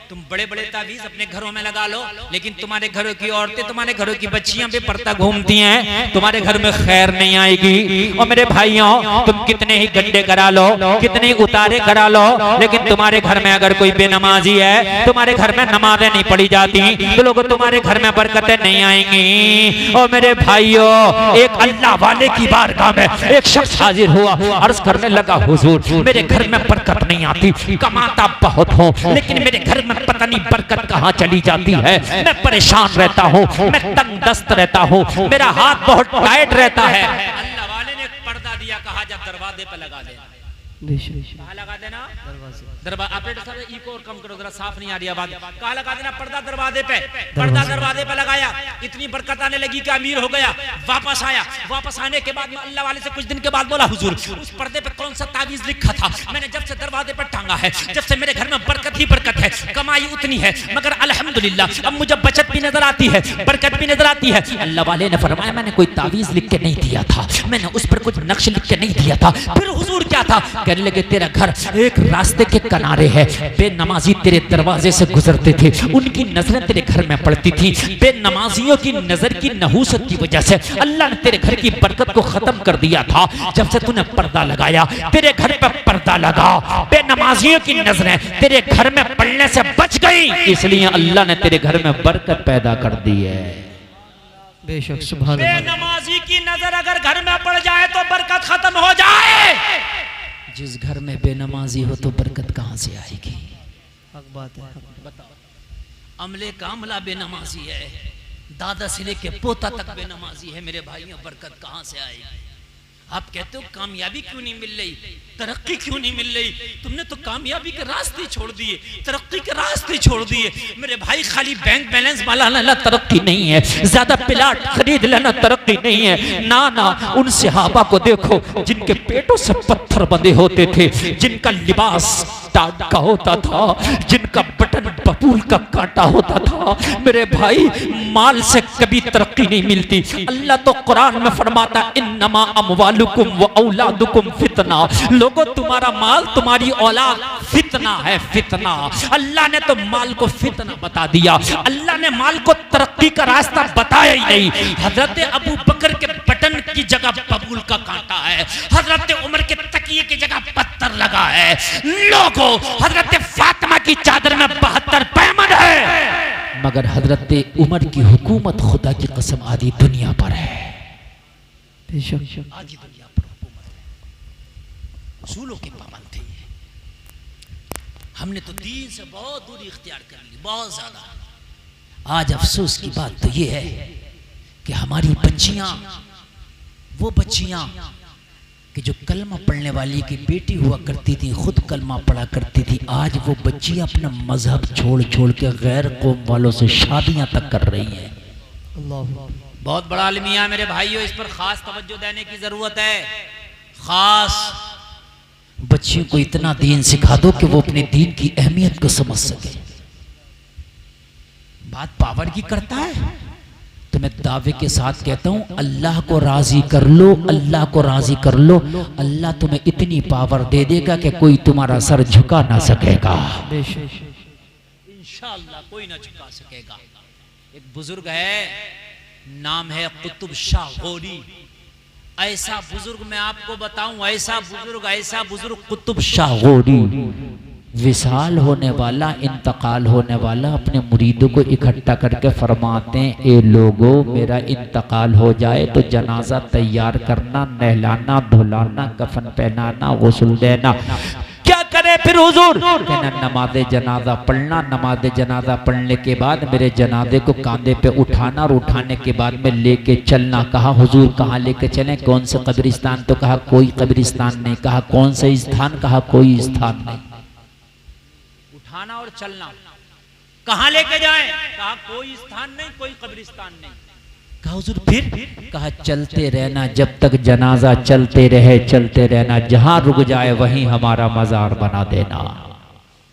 तुम बड़े बड़े ताबीज अपने घरों में लगा लो, लेकिन तुम्हारे घरों की औरतें, तुम्हारे घरों की बच्चियां बेपर्दा घूमती हैं, तुम्हारे घर में खैर नहीं आएगी। और मेरे भाइयों, तुम कितने ही गड्ढे करा लो, कितने ही उतारे करा लो, लेकिन तुम्हारे घर में अगर कोई बेनमाजी है, तुम्हारे घर में नमाजें नहीं पढ़ी जाती, तो लोगों तुम्हारे घर में बरकतें नहीं आएंगी। और मेरे भाइयों, एक अल्लाह वाले की बारगाह में एक शख्स हाजिर हुआ, अर्ज करने लगा, हुजूर मेरे घर में बरकत नहीं आती, कमाता बहुत हूँ, लेकिन मेरे घर में पता नहीं बरकत कहाँ चली जाती है। मैं परेशान रहता हूँ, मैं तंग दस्त रहता हूँ, मेरा हाथ बहुत टाइट रहता है। अल्लाह वाले ने पर्दा दिया, कहा जा दरवाजे पे लगा दे। कहाँ लगा देना? दरवाजे। ऑपरेटर साहब इको और कम करो, जरा साफ नहीं आ रही आवाज। कहाँ लगा देना? पर्दा दरवाजे पे। पर्दा दरवाजे पे लगाया, इतनी बरकत आने लगी कि अमीर हो गया। वापस आया, वापस आने के बाद अल्लाह वाले से कुछ दिन के बाद बोला, हुजूर उस पर्दे पे कौन सा ताबीज लिखा था? मैंने जब से दरवाजे पर टांगा है, जब से मेरे घर में बरकत ही बरकत है, कमाई उतनी है, मगर अल्हम्दुलिल्लाह अब मुझे बचत भी नजर आती है, बरकत भी नजर आती है। अल्लाह वाले ने फरमाया, मैंने कोई ताबीज लिख के नहीं दिया था, मैंने उस पर कुछ नक्श लिख के नहीं दिया था। फिर हुजूर क्या था? कहने लगे, तेरा घर एक रास्ते के किनारे है, बेनमाजी तेरे दरवाजे से गुजरते थे, उनकी नजरें तेरे घर में पड़ती थी। बेनमाजियों की नजर की नहूसत की वजह से अल्लाह ने तेरे घर की बरकत को खत्म कर दिया था। जब से तूने पर्दा लगाया, तेरे घर पर पर्दा लगा, बेनमाजियों की नजरें तेरे घर में पड़ने से बच गई, इसलिए अल्लाह ने तेरे घर में बरकत पैदा कर दी है। बेशक, सुभान अल्लाह। बेनमाजी की नजर अगर घर में पड़ जाए तो बरकत खत्म हो जाए। जिस घर में बेनमाजी हो तो बरकत कहां से आएगी? हक बात है। बताओ, अमले का अमला बेनमाजी है, दादा से लेके पोता तक बेनमाजी है, मेरे भाइयों बरकत कहां से आएगी? आप कहते हो कामयाबी क्यों नहीं मिल रही, तरक्की क्यों नहीं मिल रही? तुमने तो कामयाबी के रास्ते छोड़ दिए, तरक्की के रास्ते छोड़ दिए। मेरे भाई, खाली बैंक बैलेंस वाला लेना तरक्की नहीं है, ज्यादा प्लाट खरीद लेना तरक्की नहीं है। ना ना, उन सहाबा को देखो जिनके पेटों से पत्थर बंधे होते थे, जिनका लिबास टाट का होता था, जिनका बटन बबूल का काटा होता था। मेरे भाई, माल से कभी तरक्की नहीं मिलती। अल्लाह तो कुरान में फरमाता, इन्नमा अमवालुकुम व औलादुकुम फितना। लोगों, तुम्हारा माल, तुम्हारी औलाद फितना है, फितना। अल्लाह ने तो माल को फितना बता दिया, अल्लाह ने माल को तरक्की का रास्ता बताया ही नहीं। हजरत अबू बकर के बटन की जगह बबूल का कांटा है, हजरत उमर के तकिए की जगह पत्थर लगा है। लोगों, हजरत फातिमा की चादर में 72 पैमन है, मगर हजरत उमर की हुकूमत खुदा की कसम आधी दुनिया पर है, बेशक आधी दुनिया पर हुकूमत है। उसूलों के पाबंद थे। हमने तो दीन से बहुत दूरी इख्तियार कर ली, बहुत ज्यादा। आज अफसोस की बात तो ये है कि हमारी बच्चियां, वो बच्चियां कि जो कलमा पढ़ने वाली की बेटी हुआ करती थी, खुद कलमा पढ़ा करती थी, आज वो बच्ची अपना मजहब छोड़ छोड़ के गैर कौम वालों से शादियां तक कर रही हैं। अल्लाह बहुत बड़ा अलमिया मेरे भाइयों, इस पर खास तवज्जो देने की जरूरत है। खास बच्चियों को इतना दीन सिखा दो कि वो अपने दीन की अहमियत को समझ सके। बात पावर की करता है तो मैं दावे के साथ कहता हूं, अल्लाह को राजी कर लो, अल्लाह को राजी कर लो, अल्लाह तुम्हें इतनी पावर दे देगा कि कोई तुम्हारा सर झुका ना सकेगा। बेशक इंशाअल्लाह कोई ना झुका सकेगा। एक बुजुर्ग है, नाम है कुतुब शाह गौरी। ऐसा बुजुर्ग मैं आपको बताऊं, ऐसा बुजुर्ग कुतुब शाह गौरी, विशाल होने वाला, इंतकाल होने वाला, अपने मुरीदों को इकट्ठा करके फरमाते हैं, ए लोगों मेरा इंतकाल हो जाए तो जनाजा तैयार करना, नहलाना, धुलाना, कफन पहनाना, गुस्ल देना। क्या करे फिर हुजूर? कहना नमाज जनाजा पढ़ना, नमाज जनाजा पढ़ने के बाद मेरे जनाजे को कांधे पे उठाना और उठाने के बाद में लेके चलना। कहा हुजूर कहाँ लेके चलें? कौन से कब्रिस्तान? तो कहा कोई कब्रिस्तान नहीं। कहा कौन से स्थान? कहा कोई स्थान नहीं। उठाना और चलना, कहाँ लेके जाएं? कहा कोई स्थान नहीं, कोई कब्रिस्तान नहीं। कहा हुजूर फिर? कहा चलते रहना, जब तक जनाजा चलते रहे चलते रहना, जहां रुक जाए वहीं हमारा मजार बना देना।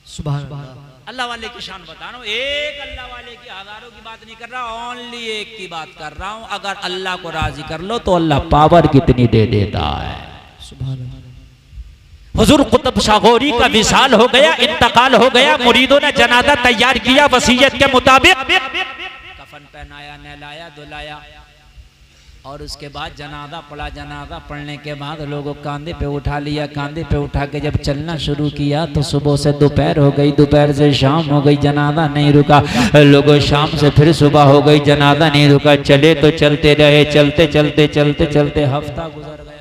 सुभान अल्लाह। अल्लाह वाले की शान बता रहा हूं, एक अल्लाह वाले की हजारों की बात नहीं कर रहा, ओनली एक की बात कर रहा हूं। अगर अल्लाह को राजी कर लो तो अल्लाह पावर कितनी दे देता है। सुभान अल्लाह। हुजूर कुतुब शाह गौरी का विसाल हो गया, इंतकाल हो गया, मुरीदों ने जनाजा तैयार किया वसीयत के मुताबिक, कफन पहनाया, नहलाया, धुलाया और उसके बाद जनाजा पढ़ा। जनाजा पढ़ने के बाद लोगों कांधे पे उठा लिया। कांधे पे उठा के जब चलना शुरू किया तो सुबह से दोपहर हो गई, दोपहर से शाम हो गई, जनाजा नहीं रुका। लोगों शाम से फिर सुबह हो गई, जनाजा नहीं रुका। चले तो चलते रहे, चलते चलते चलते चलते हफ्ता गुजर गया।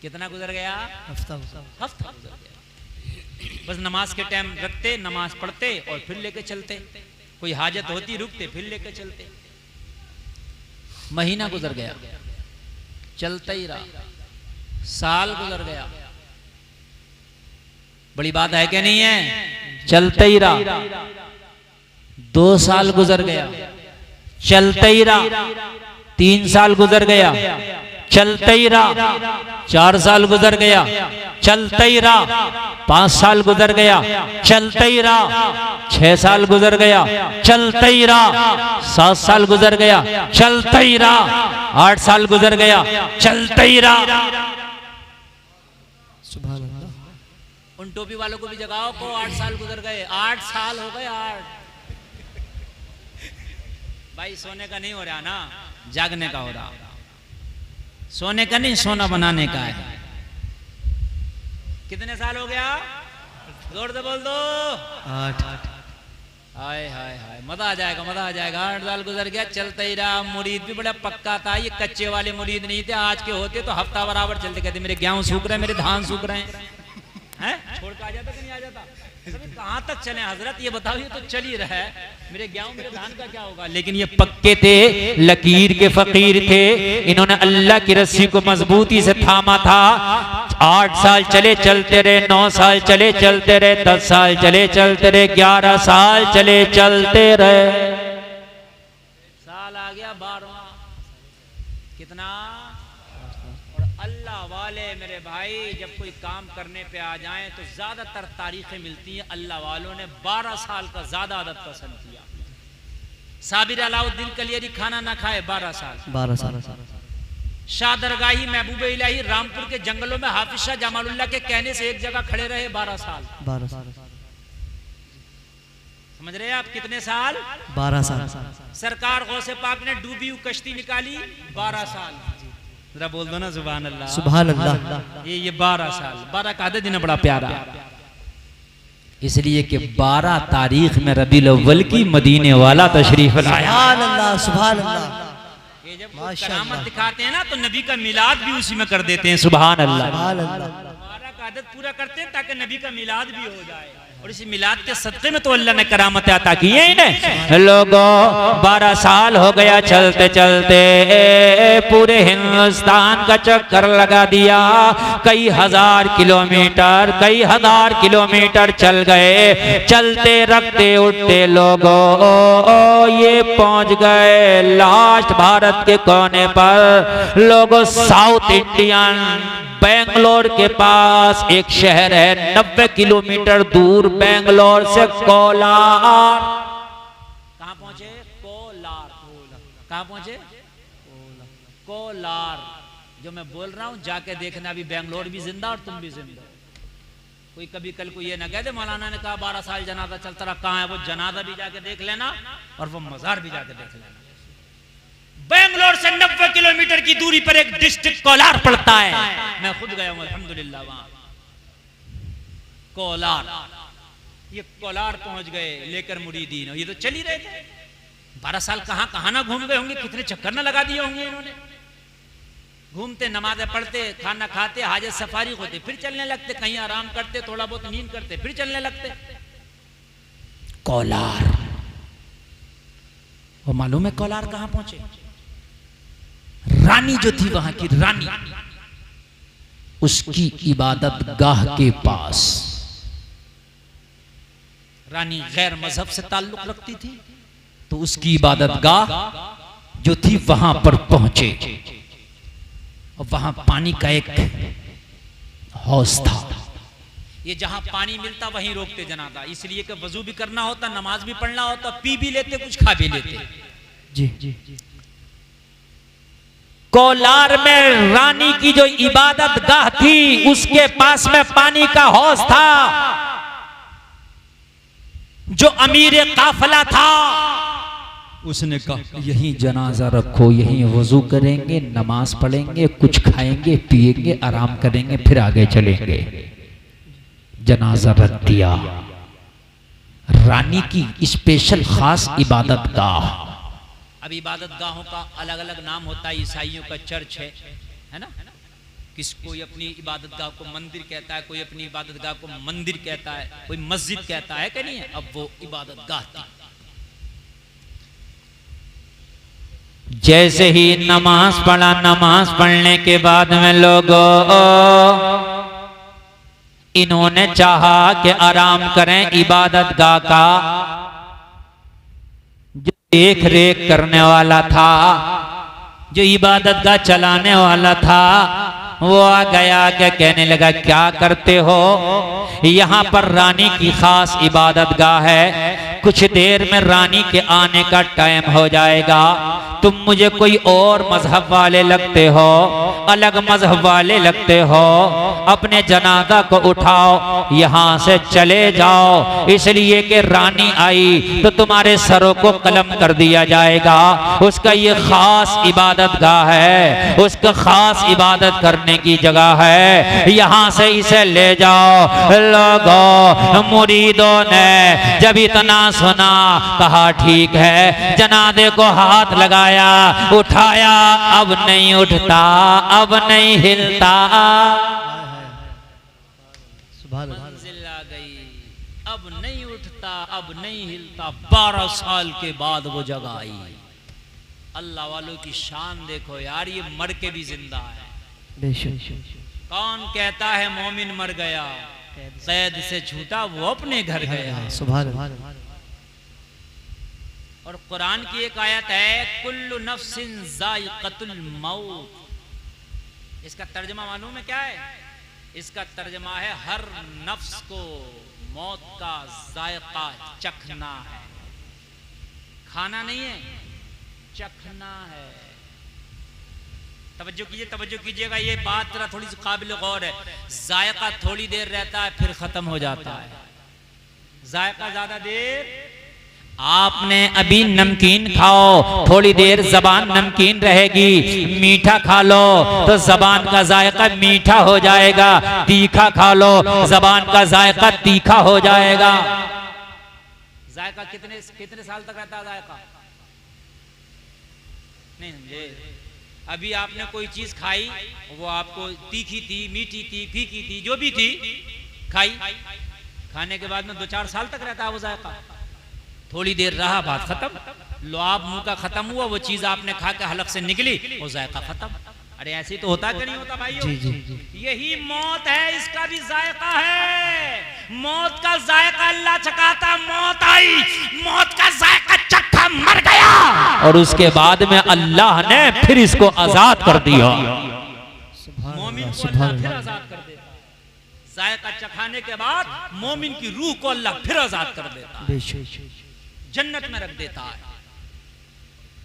कितना गुजर गया? हफ्ता हफ्ता गुजर गया। बस नमाज के टाइम रखते, नमाज पढ़ते और फिर लेके चलते। कोई हाजत होती रुकते, फिर लेके चलते। महीना गुजर गया, चलता ही रहा। साल गुजर गया। बड़ी बात है कि नहीं है? चलता ही रहा। 2 साल गुजर गया, चलता ही रहा। 3 साल गुजर गया, चलता ही रहा। 4 साल गुजर गया, चलता ही रहा। 5 साल गुजर गया, चलता ही रहा। 6 साल गुजर गया, चलता ही रहा। 7 साल गुजर गया, चलता ही रहा। 8 साल गुजर गया, चलता ही रहा। सुभान अल्लाह। उन टोपी वालों को भी जगाओ को 8 साल गुजर गए। 8 साल हो गए। 8 भाई सोने का नहीं हो रहा ना, जागने का हो रहा। सोने का नहीं, सोना बनाने का है। कितने साल हो गया? जोर से बोल दो। 8। हाय हाय हाय, मजा आ जाएगा, मजा आ जाएगा। 8 साल गुजर गया, चलता ही रहा। मुरीद भी बड़ा पक्का था। ये कच्चे वाले मुरीद नहीं थे। आज के होते तो हफ्ता बराबर चलते, कहते मेरे गेहूं सूख रहे हैं, मेरे धान सूख रहे हैं। छोड़ के आ जाता कि नहीं आ जाता? कहाँ तक चले हजरत ये बताओ? ये तो चल ही रहा है, मेरे गेहूं मेरे धान का क्या होगा? लेकिन ये पक्के थे, लकीर के फकीर थे। इन्होंने अल्लाह की रस्सी को मजबूती से थामा था। 8 साल चले चलते रहे, 9 साल चले चलते रहे, 10 साल चले चलते रहे, 11 साल चले चलते रहे। साल आ गया 12वां। कितना? और अल्लाह वाले मेरे भाई जब कोई काम करने पे आ जाएं तो ज्यादातर तारीखें मिलती हैं अल्लाह वालों ने 12 साल का ज्यादा आदत पसंद किया। साबिर अलाउद्दीन कलियरी खाना ना खाए 12 साल। 12 साल। शाह दरगाही महबूब इलाही रामपुर के जंगलों में हाफिज शाह जमालुल्लाह के कहने से एक जगह खड़े रहे 12 साल। 12 साल। समझ रहे हैं आप? कितने साल? 12 साल। सरकार गौसे पाक ने डूबी हुई कश्ती निकाली 12 साल। जरा बोल दो ना सुभान अल्लाह। सुभान अल्लाह। ये 12 साल, 12 का आधा दिन बड़ा प्यारा। इसलिए कि 12 तारीख में रबीउल अव्वल की मदीने वाला तशरीफ लाया। सुभान अल्लाह, सुभान अल्लाह। ये जब कोई माशाअल्लाह। करामत दिखाते हैं ना तो नबी का मिलाद भी उसी में कर देते हैं। सुभान अल्लाह। सुभान अल्लाह। हमारा का आदत पूरा करते हैं ताकि नबी का मिलाद भी हो जाए, और इसी मिलाद के सदक़े में तो अल्लाह ने करामत अता की है ना। लोगों 12 साल हो गया चलते चलते, पूरे हिंदुस्तान का चक्कर लगा दिया। कई हजार किलोमीटर चल गए। चलते रखते उठते लोगों ये पहुंच गए लास्ट भारत के कोने पर। लोगों साउथ इंडियन बेंगलोर के पास एक शहर है 90 किलोमीटर दूर बेंगलोर से कोलार। कहां पहुंचे? कोलार। कहां पहुंचे? कोलार। जो मैं बोल रहा हूं जाके देखना, अभी बेंगलोर भी जिंदा और तुम भी जिंदा। कोई कभी कल को ये ना कह दे मौलाना ने कहा 12 साल जनाजा चलता रहा, कहां है वो जनाजा भी जाके देख लेना और वो मजार भी जाके देख लेना। बेंगलोर से 90 किलोमीटर की दूरी पर एक डिस्ट्रिक्ट कोलार पड़ता है। मैं खुद गया हूं अल्हम्दुलिल्लाह वहां कोलार। ये कोलार पहुंच गए लेकर मुरीदीन, ये तो चल ही रहे थे। 12 साल कहां ना घूम गए होंगे, कितने चक्कर ना लगा दिए होंगे इन्होंने। घूमते, नमाजें पढ़ते, खाना खाते, हाजत सफारी होते, फिर चलने लगते, कहीं आराम करते, थोड़ा बहुत नींद करते, फिर चलने लगते। कोलार। वो मालूम है कोलार कहां पहुंचे? रानी जो थी वहां की रानी, उसकी इबादत गाह के पास। रानी गैर मजहब से ताल्लुक रखती थी, तो उसकी इबादत गाह जो थी वहां पर पहुंचे। और वहां पानी का एक हौज था। ये जहां पानी मिलता वहीं रोकते जनाजा, इसलिए कि वजू भी करना होता, नमाज भी पढ़ना होता, पी भी लेते, कुछ खा भी लेते। जी जी। कोलार में रानी की जो इबादत गाह थी उसके पास में पानी का हौज था। जो अमीर काफिला था उसने कहा यहीं जनाजा रखो, यहीं वजू करेंगे, नमाज पढ़ेंगे, कुछ खाएंगे, पिएंगे, आराम करेंगे, फिर आगे चलेंगे। जनाजा रख दिया। रानी की स्पेशल खास इबादत गाह। अब इबादत गाहों का अलग अलग नाम होता है। ईसाइयों का चर्च है ना। कोई अपनी इबादत गाह को मंदिर कहता है, कोई अपनी इबादत गाह को मंदिर कहता है, कोई मस्जिद कहता है कि नहीं है। अब वो इबादत गाह थी। जैसे ही नमाज पढ़ा, नमाज पढ़ने के बाद में लोगों इन्होंने चाहा कि आराम करें। इबादत गाह का जो देख रेख करने वाला था, जो इबादत गाह चलाने वाला था, वो आ गया के कहने लगा क्या करते हो? यहाँ पर रानी की खास इबादत गाह है, कुछ देर में रानी के आने का टाइम हो जाएगा। तुम मुझे कोई और मजहब वाले लगते हो, अलग मजहब वाले लगते हो, अपने जनाजा को उठाओ, यहाँ से चले जाओ, इसलिए कि रानी आई तो तुम्हारे सरों को कलम कर दिया जाएगा। उसका ये खास इबादत गाह है, उसका खास इबादत करने की जगह है, यहाँ से इसे ले जाओ। लोगों मुरीदों ने जब इतना सुना, कहा ठीक है। जनाजे को हाथ लगाया, उठाया, अब नहीं उठता, अब नहीं हिलता। मंजिल आ गई, अब नहीं उठता, अब नहीं हिलता। 12 साल के बाद वो जगह आई। अल्लाह वालों की शान देखो यार, ये मर के भी जिंदा है। कौन कहता है मोमिन मर गया, कैद से छूटा वो अपने घर गया। सुभान अल्लाह। और कुरान की एक आयत है, कुल्लु नफ्सिन जायक़तुल मौत। इसका तर्जमा मालूम है क्या है? इसका तर्जमा है हर नफ्स को मौत का जायका चखना है। खाना नहीं है, चखना है। तवज्जो कीजिएगा, ये बात जरा थोड़ी सी काबिल गौर है। जायका थोड़ी देर रहता है फिर खत्म हो जाता है। जायका ज्यादा देर आपने अभी नमकीन खाओ, थोड़ी देर जबान नमकीन रहेगी, मीठा खा लो तो जबान का जायका मीठा हो जाएगा, तीखा खा लो जबान का जायका तीखा हो जाएगा। जायका कितने कितने साल तक रहता है जायका? नहीं समझे? अभी आपने कोई चीज खाई, वो आपको तीखी थी, मीठी थी, फीकी थी, जो भी थी खाई, खाने के बाद में 2-4 साल तक रहता है वो जायका। थोड़ी देर रहा, बात खत्म, लुआब मुंह का खत्म हुआ, वो चीज आपने खा के हलक से निकली, वो जायका खत्म। अरे ऐसे ही तो होता कि नहीं होता भाइयों? जी जी जी। यही मौत है, इसका भी जायका है। मौत का जायका अल्लाह चखाता, मौत आई, मौत का जायका चखा, मर गया, और उसके बाद में अल्लाह ने फिर इसको आजाद कर दिया। मोमिन को अल्लाह फिर आजाद कर देता, जायका चखाने के बाद मोमिन की रूह को अल्लाह फिर आजाद कर देता है, जन्नत में रख देता है,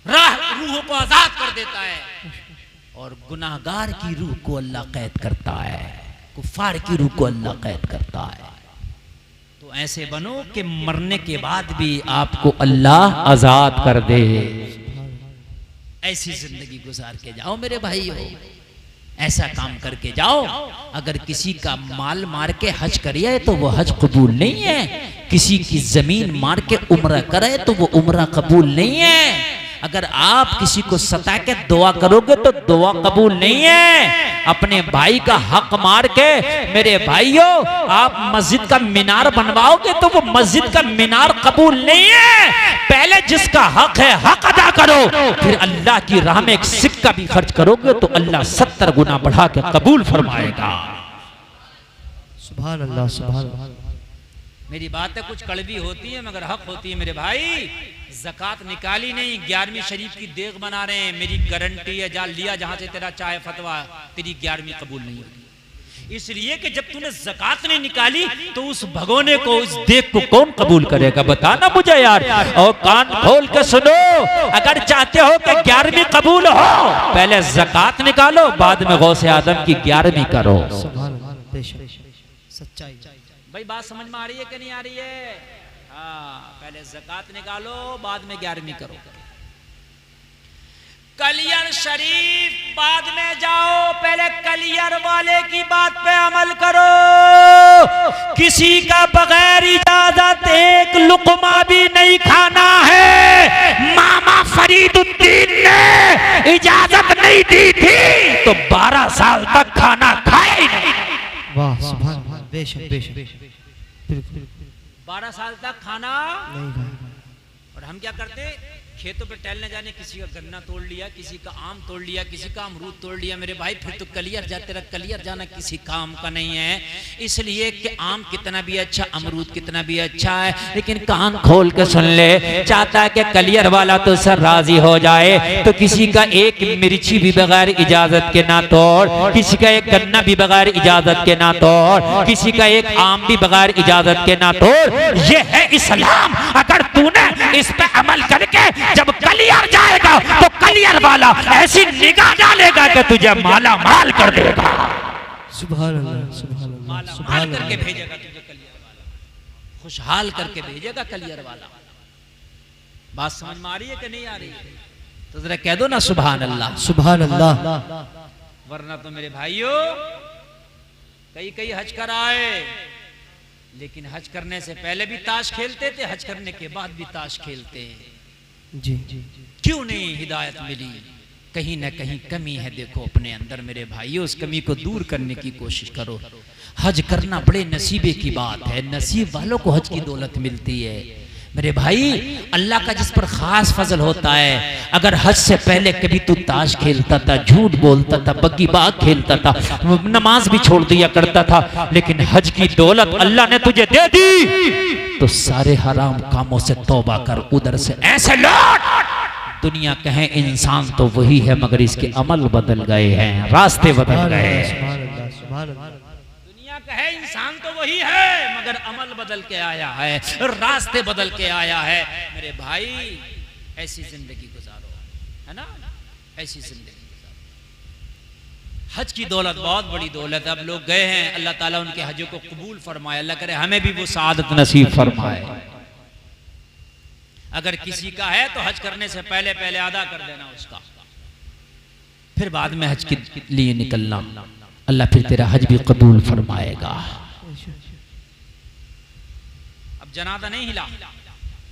रूह को आजाद कर देता है, और गुनाहगार की रूह को अल्लाह कैद करता है, कुफार की रूह को अल्लाह कैद करता है। तो ऐसे बनो कि मरने के बाद भी आपको अल्लाह आजाद कर दे। ऐसी जिंदगी गुजार के जाओ मेरे भाइयों, ऐसा काम करके जाओ। अगर किसी का माल मार के हज करिए तो वो हज कबूल नहीं है, किसी की जमीन मार के उम्रा करे तो वो उम्रा कबूल नहीं है, अगर आप किसी को सता के दुआ करोगे तो दुआ कबूल नहीं है, अपने भाई का हक मार के मेरे भाइयों आप मस्जिद का मीनार बनवाओगे तो वो मस्जिद का मीनार कबूल नहीं है। पहले जिसका हक है हक अदा करो, फिर अल्लाह की राह में एक सिक्का भी खर्च करोगे तो अल्लाह 70 गुना बढ़ा के कबूल फरमाएगा। सुभान अल्लाह, सुभान अल्लाह। मेरी बातें कुछ कड़वी होती है मगर हक होती है मेरे भाई। ज़कात निकाली नहीं, 11वीं शरीफ की देग बना रहे हैं, मेरी गारंटी है, जा लिया जहां से तेरा चाहे फतवा, तेरी 11वीं कबूल नहीं होगी। इसलिए कि जब तूने ज़कात नहीं निकाली तो उस भगोने को, उस देग को कौन कबूल करेगा? बताना मुझे यार। और कान खोल के सुनो, अगर चाहते हो कि 11वीं कबूल हो, पहले ज़कात निकालो, बाद में गौसे आदम की 11वीं करो। सच्चाई। भाई बात समझ में आ रही है कि नहीं आ रही है? हाँ, पहले ज़कात निकालो, बाद में 11वीं करो। कलियर शरीफ बाद में जाओ, पहले कलियर वाले की बात पे अमल करो। किसी का बगैर इजाजत एक लुकमा भी नहीं खाना है। मामा फरीदुद्दीन ने इजाजत नहीं दी थी तो 12 साल तक खाना खाए ही नहीं। वाह, सुभान अल्लाह, बेशक बेशक, बिल्कुल 12 साल तक खाना नहीं खाएगा। और हम क्या करते, खेतों पे टहलने जाने, किसी का गन्ना तोड़ लिया, किसी का आम तोड़ लिया, किसी का अमरूद तोड़ लिया। मेरे भाई फिर तो कलियर जाते रह, कलियर जाना किसी काम का नहीं है। इसलिए कि आम कितना भी अच्छा, अमरूद कितना भी अच्छा है, लेकिन कान खोल के सुन ले, चाहता है कि कलियर वाला तो सर राजी हो जाए, तो किसी का एक मिर्ची भी बगैर इजाजत के ना तोड़, किसी का एक गन्ना भी बगैर इजाजत के ना तोड़, किसी का एक आम भी बगैर इजाजत के ना तोड़। ये है इस्लाम। अगर तूने इस पे अमल करके जब कलियर जाएगा तो कलियर वाला ऐसी निगाह डालेगा कि तुझे माला माल कर देगा। सुभान अल्लाह, सुभान अल्लाह, माला सुभान माल करके अल्लाह। भेजेगा तुझे कलियर वाला, खुशहाल करके भेजेगा कलियर वाला। बात समझ में आ रही है कि नहीं आ रही है? तो जरा कह दो ना सुभान अल्लाह, सुभान अल्लाह। वरना तो मेरे भाइयों कई हज कर आए, लेकिन हज करने से पहले भी ताश खेलते थे, हज करने के बाद भी ताश खेलते हैं। जी, क्यों नहीं हिदायत मिली? कहीं ना कहीं कमी है, देखो अपने अंदर मेरे भाइयों, उस कमी को दूर करने की कोशिश करो। हज करना बड़े नसीबे की बात है, नसीब वालों को हज की दौलत मिलती है मेरे भाई। अल्लाह का जिस पर खास फजल होता है। अगर हज से पहले कभी तू ताश खेलता था, झूठ बोलता था, बग्गी बाग खेलता था, नमाज भी छोड़ दिया करता था, लेकिन हज की दौलत अल्लाह ने तुझे दे दी, तो सारे हराम कामों से तौबा कर, उधर से ऐसे लौट। दुनिया कहे इंसान तो वही है मगर इसके अमल बदल गए हैं, रास्ते बदल गए हैं। सुभान अल्लाह, सुभान अल्लाह। दुनिया कहे इंसान तो वही है मगर अमल बदल के आया है, रास्ते बदल के आया है। मेरे भाई ऐसी जिंदगी गुजारो, है ना, ऐसी जिंदगी गुजारो। हज की दौलत बहुत बड़ी दौलत है। अब लोग गए हैं, अल्लाह ताला उनके हजों को कबूल फरमाए, अल्लाह करे हमें भी वो सआदत नसीब फरमाए। अगर किसी का है तो हज करने से पहले पहले अदा कर देना उसका, फिर बाद में हज के लिए निकलना। अल्लाह फिर तेरा हज भी कबूल फरमाएगा। अब जनाजा नहीं हिला,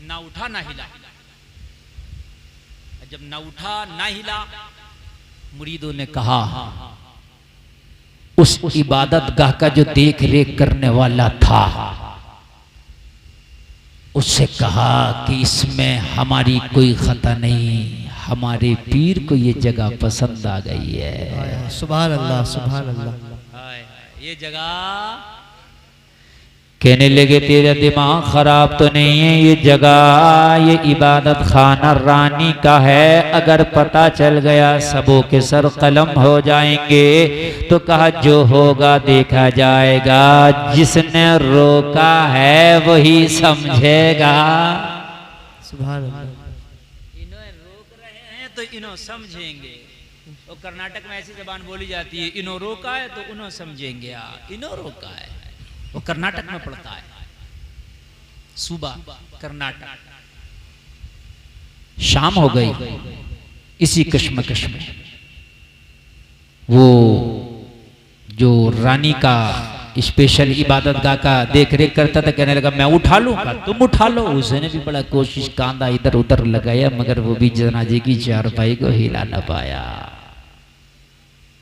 ना उठा ना हिला। जब ना उठा ना हिला, मुरीदों ने कहा उस इबादत गाह का जो देख रेख करने वाला था उससे कहा कि इसमें हमारी कोई खता नहीं, हमारे पीर को ये जगह पसंद आ गई है। सुभान अल्लाह, सुभान अल्लाह। ये जगह, कहने लगे तेरा दिमाग खराब तो नहीं है, ये जगह ये इबादत खाना रानी का है, अगर पता चल गया सबों के सर कलम हो जाएंगे। तो कहा जो होगा देखा जाएगा, जिसने रोका है वही समझेगा। सुभान अल्लाह। इन्होंने रोक रहे हैं तो इन्हों समझेंगे। वो कर्नाटक में ऐसी जबान बोली जाती है, इन्हों रोका है तो उन्हों समझेंगे। इन्हों रोका है, वो कर्नाटक में पड़ता है, सूबा कर्नाटक। शाम हो गई, इसी कश्मकश में वो जो रानी का स्पेशल इबादत गाह का देख रेख करता था कहने लगा मैं उठा लूंगा, तुम उठा लो। उसने भी बड़ा कोशिश, कांधा इधर उधर लगाया, मगर वो भी जनाजे की चारपाई को हिला न पाया।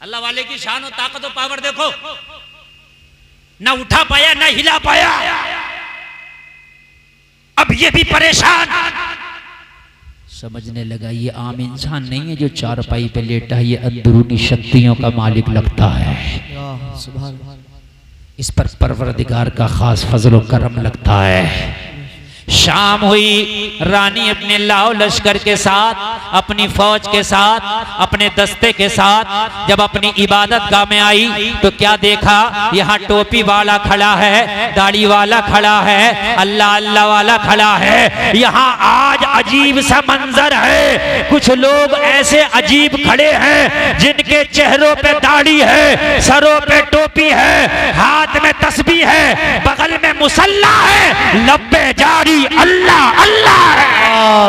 अल्लाह वाले की शान और ताकत और पावर देखो, ना उठा पाया ना हिला पाया। अब ये भी परेशान, समझने लगा ये आम इंसान नहीं है जो चारपाई पे लेटा है, ये अंदरूनी शक्तियों का मालिक लगता है। इस पर परवरदिगार का खास फजल करम लगता है। शाम हुई, रानी अपने लाओ लश्कर के साथ, अपनी फौज के साथ, अपने दस्ते के साथ जब अपनी इबादत गाह में आई तो क्या देखा, यहाँ टोपी वाला खड़ा है, दाढ़ी वाला खड़ा है, अल्लाह अल्लाह वाला खड़ा है। यहाँ आज अजीब सा मंजर है, कुछ लोग ऐसे अजीब खड़े हैं जिनके चेहरों पे दाढ़ी है, सरों पे टोपी है, हाथ में तस्बीह है, बगल में मुसल्ला है, लब पे जारी अल्लाह अल्लाह है।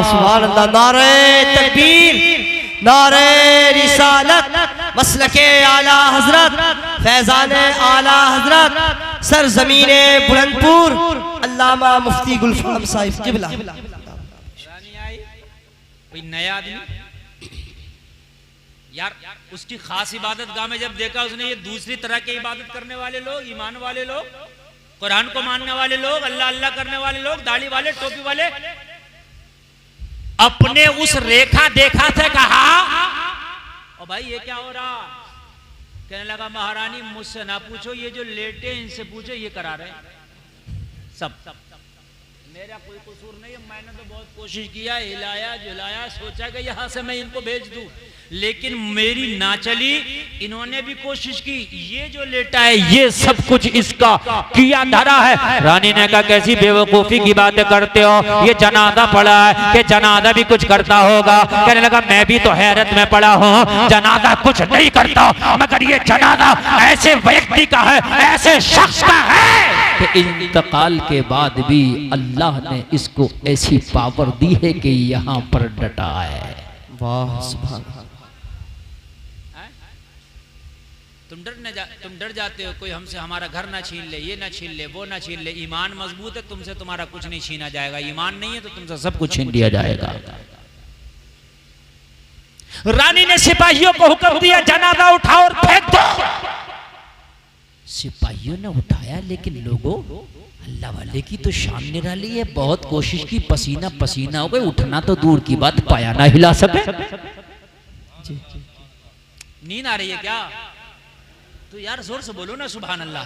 सुभान अल्लाह। नारे तकबीर, नारे रिसालत, मसलके आला हजरत, फैजाने आला हजरत, सरजमीने बुलंदपुर, अल्लामा मुफ्ती गुलफाम साहिब किबला। रानी आई, कोई नया आदमी यार, उसकी खास इबादत गाह में जब देखा उसने ये दूसरी तरह की इबादत करने वाले लोग, ईमान वाले लोग, कुरान को मानने वाले लोग, अल्लाह अल्लाह करने वाले लोग, दाढ़ी वाले, टोपी वाले, अपने उस रेखा देखा से कहा और भाई ये क्या हो रहा। कहने लगा महारानी मुझसे ना पूछो, ये जो लेटे इनसे पूछो, ये करा रहे सब। मेरा कोई कसूर नहीं है, मैंने तो बहुत कोशिश किया, हिलाया झुलाया, सोचा कि यहाँ से मैं इनको भेज दूं, लेकिन मेरी ना चली। इन्होंने भी कोशिश की, ये जो लेटा है ये सब कुछ इसका किया धरा है। रानी ने कहा कैसी बेवकूफी की बातें करते हो, ये जनाजा पड़ा है कि जनाजा भी कुछ करता होगा। कहने लगा मैं भी तो हैरत में पड़ा हूँ, जनाजा कुछ नहीं करता, मगर ये जनाजा ऐसे व्यक्ति का है, ऐसे शख्स का है कि इंतकाल के बाद भी अल्लाह ने इसको ऐसी पावर दी है कि यहाँ पर डटा है। वाह सुभान। तुम डर जाते हो कोई हमसे हमारा घर ना छीन ले, ये ना छीन ले, वो ना छीन ले। ईमान मजबूत है, तुमसे तुम्हारा कुछ नहीं छीना जाएगा। ईमान नहीं है तो तुमसे सब कुछ छीन लिया जाएगा। रानी ने सिपाहियों को हुक्म दिया जनाजा उठाओ और फेंक दो। सिपाहियों ने उठाया, लेकिन लोगों अल्लाह वाले की तो शान निराली है, बहुत कोशिश की, पसीना पसीना हो गए, उठना तो दूर की बात, पाया ना हिला सके। नींद आ रही है क्या? तो यार जोर से बोलो ना सुभान अल्लाह।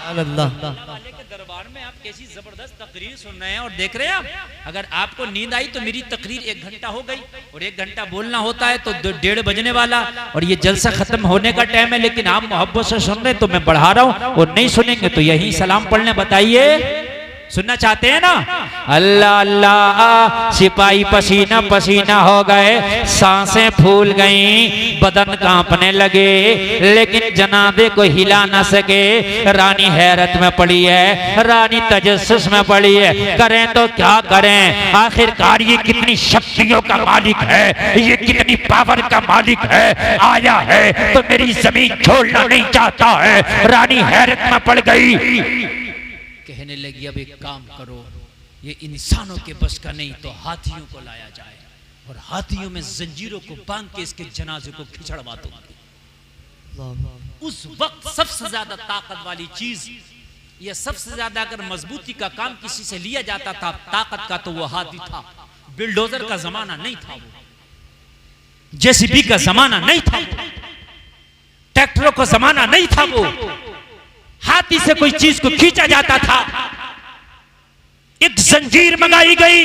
अल्लाह वाले के दरबार में आप कैसी जबरदस्त तकरीर सुन रहे हैं और देख रहे हैं आप। अगर आपको नींद आई तो मेरी तकरीर 1 घंटा हो गई, और 1 घंटा बोलना होता है तो 1:30 बजने वाला, और ये जलसा खत्म होने का टाइम है, लेकिन आप मोहब्बत से सुन रहे तो मैं बढ़ा रहा हूँ, और नहीं सुनेंगे तो यही सलाम पढ़ने। बताइए सुनना चाहते हैं ना? अल्लाह अल्लाह, सिपाही पसीना पसीना हो गए, सांसें फूल गईं, बदन कांपने लगे, लेकिन जनाबे को हिला ना सके। रानी हैरत में पड़ी है, रानी तजस्सुस में पड़ी है, करें तो क्या करें? आखिरकार ये कितनी शक्तियों का मालिक है, ये कितनी पावर का मालिक है, आया है तो मेरी जमीन छोड़ना नहीं चाहता है। रानी हैरत में पड़ गई, कहने लगी अब एक काम करो, ये इंसानों के बस का नहीं तो हाथियों को लाया जाए और हाथियों में जंजीरों को बांध के इसके जनाजे को खिंचड़वा दो। उस वक्त सबसे ज्यादा ताकत वाली चीज या सबसे ज्यादा अगर मजबूती का काम किसी से लिया जाता था ताकत का, तो वो हाथी था। बिल्डोजर का जमाना नहीं था, वो जेसीबी का जमाना नहीं था, ट्रैक्टरों का जमाना नहीं था, वो हाथी से कोई चीज को खींचा जाता था। एक जंजीर मंगाई गई,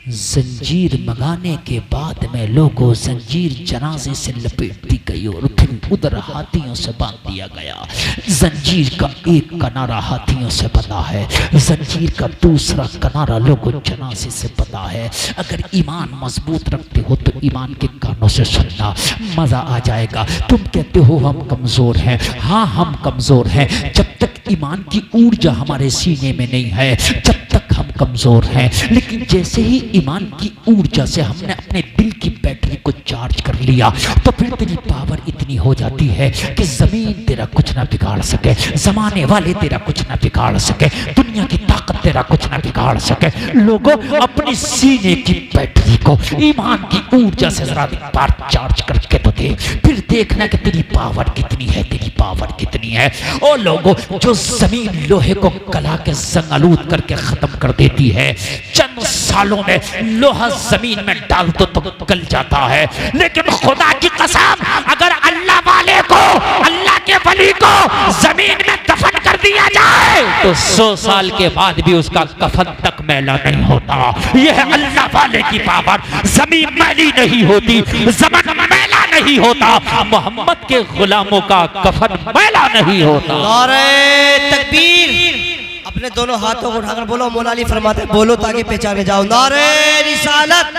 जंजीर मंगाने के बाद में लोगों जंजीर जनाजे से लपेट दी गई और फिर उधर हाथियों से बांध दिया गया। जंजीर का एक किनारा हाथियों से बंधा है, जंजीर का दूसरा किनारा लोगों जनाजे से बंधा है। अगर ईमान मजबूत रखते हो तो ईमान के कानों से सुनना, मजा आ जाएगा। तुम कहते हो हम कमजोर हैं, हाँ हम कमजोर हैं। जब तक ईमान की ऊर्जा हमारे सीने में नहीं है जब तक हम कमजोर हैं, लेकिन जैसे ही ईमान की ऊर्जा से हमने अपने दिल की बैटरी को चार्ज कर लिया तो फिर तेरी पावर इतनी हो जाती है कि जमीन तेरा कुछ ना बिगाड़ सके, जमाने वाले तेरा कुछ ना बिगाड़ सके, दुनिया की ताकत तेरा कुछ ना बिगाड़ सके। लोगों अपनी सीने की बैटरी को ईमान की ऊर्जा से जरा एक बार चार्ज करके तो दे, फिर देखना कि तेरी पावर कितनी है, तेरी पावर कितनी है। ओ लोगों, जो जमीन लोहे को गला के जंग-आलूद करके खत्म कर देती है, चंद सालों में लोहा जमीन में डाल दो तो गल जाता है, लेकिन खुदा की कसम अगर अल्लाह वाले को, अल्लाह के वली को जमीन में दफन कर दिया जाए तो 100 साल के बाद भी उसका कफन तक मैला नहीं होता। यह है अल्लाह वाले की पावर। जमीन मैली नहीं होती, ज़मीन मैला नहीं होता, मोहम्मद के गुलामों का कफन मैला नहीं होता। नारे तकबीर। अपने दोनों हाथों को उठाकर बोलो, मौला अली फरमाते बोलो ताकि पहचाने जाओ। नारे रिसालत,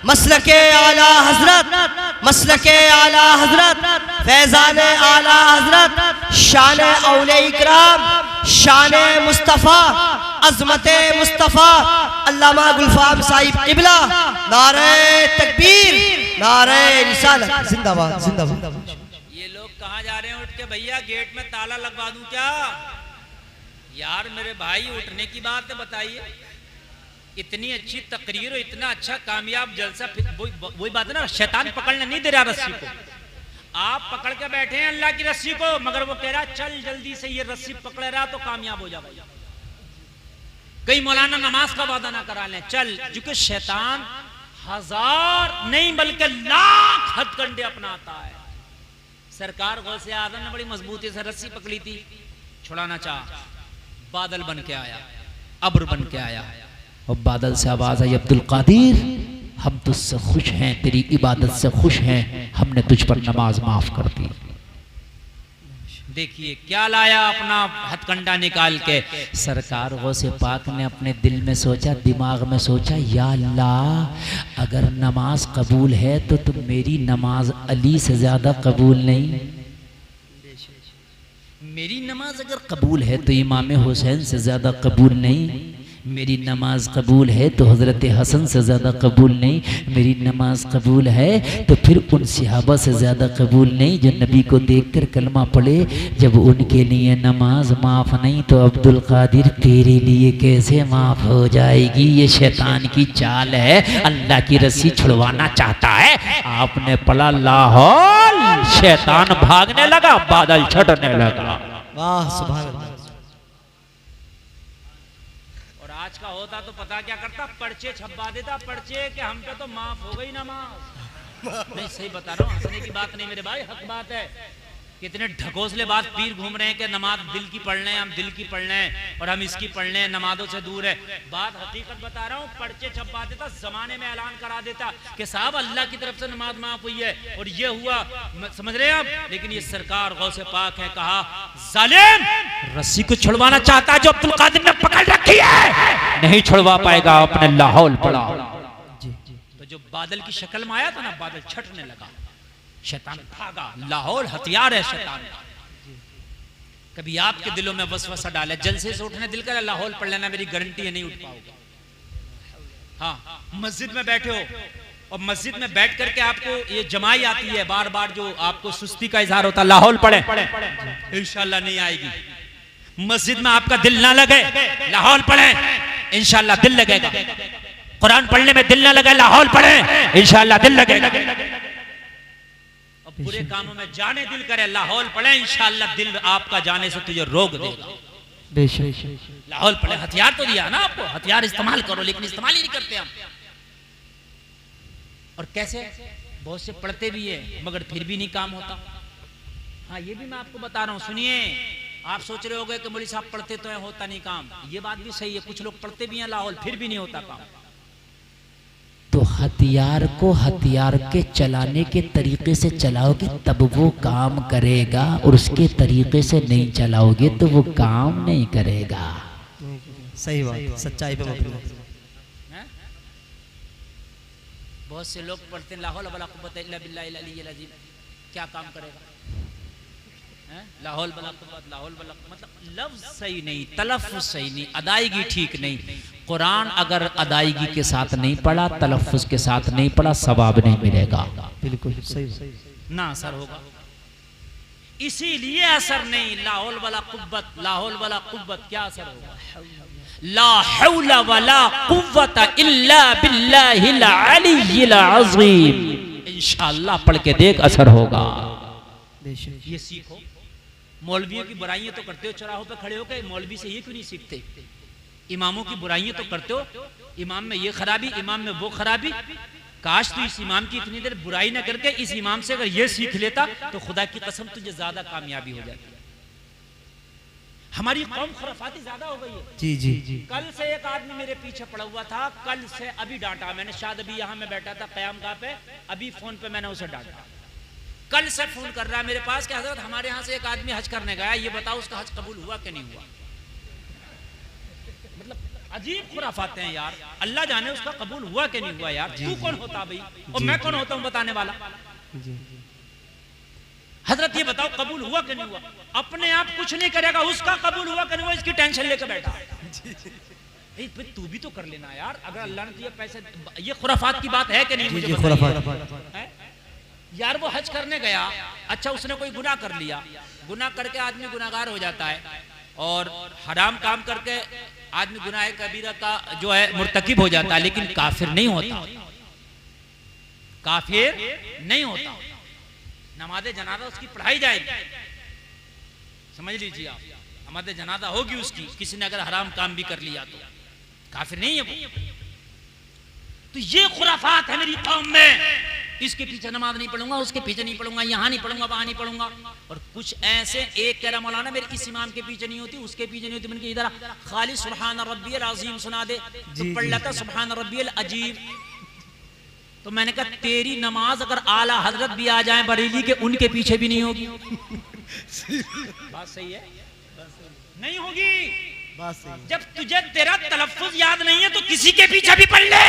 मसलके आला हजरत, मसलके आला हजरत, फैजान आला हजरत, शान औले इकराम, शान मुस्तफ़ा, अजमत मुस्तफ़ा अल्लामा गुलफाम साहिब किबला। नारे तकबीर, नारे रिसालत, जिंदाबाद जिंदाबाद। ये लोग कहाँ जा रहे हैं उठ के? भैया गेट में ताला लगवा दूं क्या? यार मेरे भाई उठने की बात है, बताइए। इतनी अच्छी तकरीर और इतना अच्छा कामयाब जलसा, वही बात है ना, शैतान पकड़ने नहीं दे रहा रस्सी को। आप पकड़ के बैठे हैं अल्लाह की रस्सी को, मगर वो कह रहा चल जल्दी से ये रस्सी पकड़े रहा तो कामयाब हो जाओ। कई मौलाना नमाज का वादा ना करा लें, चल, क्योंकि शैतान 1000 नहीं बल्कि लाख हथकंडे अपनाता है। सरकार गौसे आजम ने बड़ी मजबूती से रस्सी पकड़ी थी, छुड़ाना चाहा, बादल बन के आया, अब्र बन के आया और बादल से आवाज आई, अब्दुल कादिर हम तुझसे खुश हैं, तेरी इबादत से खुश हैं, हमने तुझ पर नमाज माफ कर दी। देखिए क्या लाया अपना हथकंडा निकाल के। सरकार गौसे पाक ने अपने दिल में सोचा, दिमाग में सोचा, या अल्लाह अगर नमाज कबूल है तो तुम मेरी नमाज अली से ज्यादा कबूल नहीं, मेरी नमाज अगर कबूल है तो इमाम हुसैन से ज़्यादा कबूल नहीं, मेरी नमाज कबूल है तो हज़रत हसन से ज़्यादा कबूल नहीं, मेरी नमाज कबूल है तो फिर उन सहाबा से ज़्यादा कबूल नहीं जो नबी को देखकर कलमा पढ़े। जब उनके लिए नमाज माफ़ नहीं तो अब्दुल कादिर तेरे लिए कैसे माफ़ हो जाएगी? ये शैतान की चाल है, अल्लाह की रस्सी छुड़वाना चाहता है। आपने पढ़ा लाहौल, शैतान भागने लगा, बादल छटने लगा। वाह सुभान अल्लाह। आज का होता तो पता क्या करता, पर्चे छपवा देता, पर्चे कि हम पे तो माफ हो गई नमाज। नहीं सही बता रहा हूँ, हंसने की बात नहीं मेरे भाई, हक बात है। कितने ढकोसलेबाज पीर घूम रहे हैं कि नमाज दिल की पढ़ लें, हम दिल की पढ़ लें और हम इसकी पढ़ लें, नमाजों से दूर है। बात हकीकत बता रहा हूँ, पर्चे छपवा देता, जमाने में ऐलान करा देता कि साहब अल्लाह की तरफ से नमाज माफ हुई है और ये हुआ, समझ रहे हैं आप। लेकिन ये सरकार गौसे पाक है, कहा जालिम रस्सी को छुड़वाना चाहता है जो अब्दुल कादिर ने पकड़ रखी है, नहीं छुड़वा पाएगा, अपने लाहौल पड़ा। तो जो बादल की शक्ल में आया था ना, बादल छटने लगा, शैतान भागा। लाहौल हथियार है शैतान का। कभी आपके दिलों में वसवसा डाले, जलसे से उठने दिल करे, लाहौल पढ़ लेना, मेरी गारंटी है नहीं उठ पाओगे। हाँ, मस्जिद में बैठे हो और मस्जिद में बैठ करके आपको ये जमाई आती है बार बार, जो आपको सुस्ती का इजहार होता है, लाहौल पढ़े, इंशाल्लाह नहीं आएगी। मस्जिद में आपका दिल ना लगे, लाहौल पढ़े, इंशाल्लाह दिल लगेगा। कुरान पढ़ने में दिल ना लगे, लाहौल पढ़े, इंशाल्लाह दिल लगेगा। बुरे कामों में जाने दिल करे, लाहौल पढ़े, इंशाअल्लाह दिल आपका जाने से तुझे रोक देगा। लाहौल पढ़े, हथियार तो दिया ना आपको, हथियार इस्तेमाल करो, लेकिन इस्तेमाल ही नहीं करते हम। और कैसे, बहुत से पढ़ते भी है मगर फिर भी नहीं काम होता। हाँ, ये भी मैं आपको बता रहा हूँ, सुनिए। आप सोच रहे होगे कि मौलवी साहब पढ़ते तो है, होता नहीं काम। ये बात भी सही है, कुछ लोग पढ़ते भी हैं लाहौल, फिर भी नहीं होता काम। तो हथियार को हथियार के चलाने के तरीके से चलाओगे तब वो काम करेगा, और उसके तरीके से नहीं चलाओगे तो वो काम नहीं करेगा। सही बात, सच्चाई पे मबनी। बहुत से लोग पढ़ते हैं लाहौल वला कुव्वत इल्ला बिल्लाहिल अलिय्यिल अज़ीम, क्या काम करेगा? लाहौल वला कुव्वत, लाहौल वला, मतलब लफ्ज सही नहीं, तलफ्फुज सही नहीं, अदायगी ठीक नहीं। कुरान अगर अदायगी के साथ नहीं पढ़ा, तलफ्फुज के साथ नहीं पढ़ा, सवाब नहीं मिलेगा। बिल्कुल सही, ना असर होगा। इसीलिए असर नहीं। लाहौल वला कुव्वत, लाहौल वला कुव्वत, क्या असर होगा? ला हौला वला कुव्वत इल्ला बिल्लाहिल अलिय्यिल अज़ीम। इंशाअल्लाह पढ़ के देख, असर होगा। ये सीखो। मौलवियों की बुराइयां तो करते हो, चौराहों पे खड़े होकर मौलवी से ये क्यों नहीं सीखते? इमामों की बुराइयां तो करते हो, इमाम में ये खराबी, इमाम में वो खराबी। काश तू इस इमाम की इतनी देर बुराई ना करके इस इमाम से अगर ये सीख लेता तो खुदा की कसम तुझे ज्यादा कामयाबी हो जाती। हमारी कौम खुराफाती ज्यादा हो गई है। जी जी जी। कल से एक आदमी मेरे पीछे पड़ा हुआ था, कल से अभी डांटा मैंने, शायद अभी यहाँ में बैठा था क़यामगाह पे, अभी फोन पे मैंने उसे डांटा। कल से फोन कर रहा है मेरे पास कि हजरत हमारे यहाँ से एक आदमी हज करने गया, ये बताओ उसका हज कबूल हुआ कि नहीं हुआ। मतलब अजीब खुराफाते हैं यार, अल्लाह जाने उसका कबूल हुआ कि नहीं हुआ। यार तू कौन होता भाई, और मैं कौन होता हूँ बताने वाला? हजरत ये बताओ कबूल हुआ कि नहीं हुआ। अपने आप कुछ नहीं करेगा, उसका कबूल हुआ कि नहीं हुआ इसकी टेंशन लेकर बैठा। तू भी तो कर लेना यार, अगर अल्लाह ने तुझे पैसे। ये खुराफात की बात है कि नहीं? मुझे बताइए यार। वो हज करने गया, अच्छा उसने कोई गुनाह कर लिया, गुनाह करके आदमी गुनाहगार हो जाता है, और हराम काम करके आदमी गुनाह कबीरा का जो है मुर्तकिब हो जाता है, लेकिन काफिर नहीं होता, काफिर नहीं होता। नमाज़े जनाजा उसकी पढ़ाई जाएगी, समझ लीजिए आप, नमाज़े जनाजा होगी उसकी, किसी ने अगर हराम काम भी कर लिया तो काफिर नहीं है वो। तो ये खुराफात है मेरी कौम में, इसके पीछे नमाज नहीं पढ़ूंगा, उसके पीछे नहीं पढ़ूंगा, यहाँ नहीं पढ़ूंगा, वहां नहीं पढ़ूंगा। और कुछ ऐसे, एक कह रहा मौलाना मेरे इस इमाम के पीछे नहीं होती, उसके पीछे नहीं होती, मैंने इधर खाली सुब्हान रब्बियल अज़ीम सुना दे तो पढ़ लेता सुब्हान रब्बियल अजीब। तो मैंने कहा तेरी नमाज अगर आला हजरत भी आ जाए बरेली के, उनके पीछे भी नहीं होगी। बात सही है, नहीं होगी। जब तुझे तेरा तलफ्फुज याद नहीं है तो किसी के पीछे भी पढ़ ले।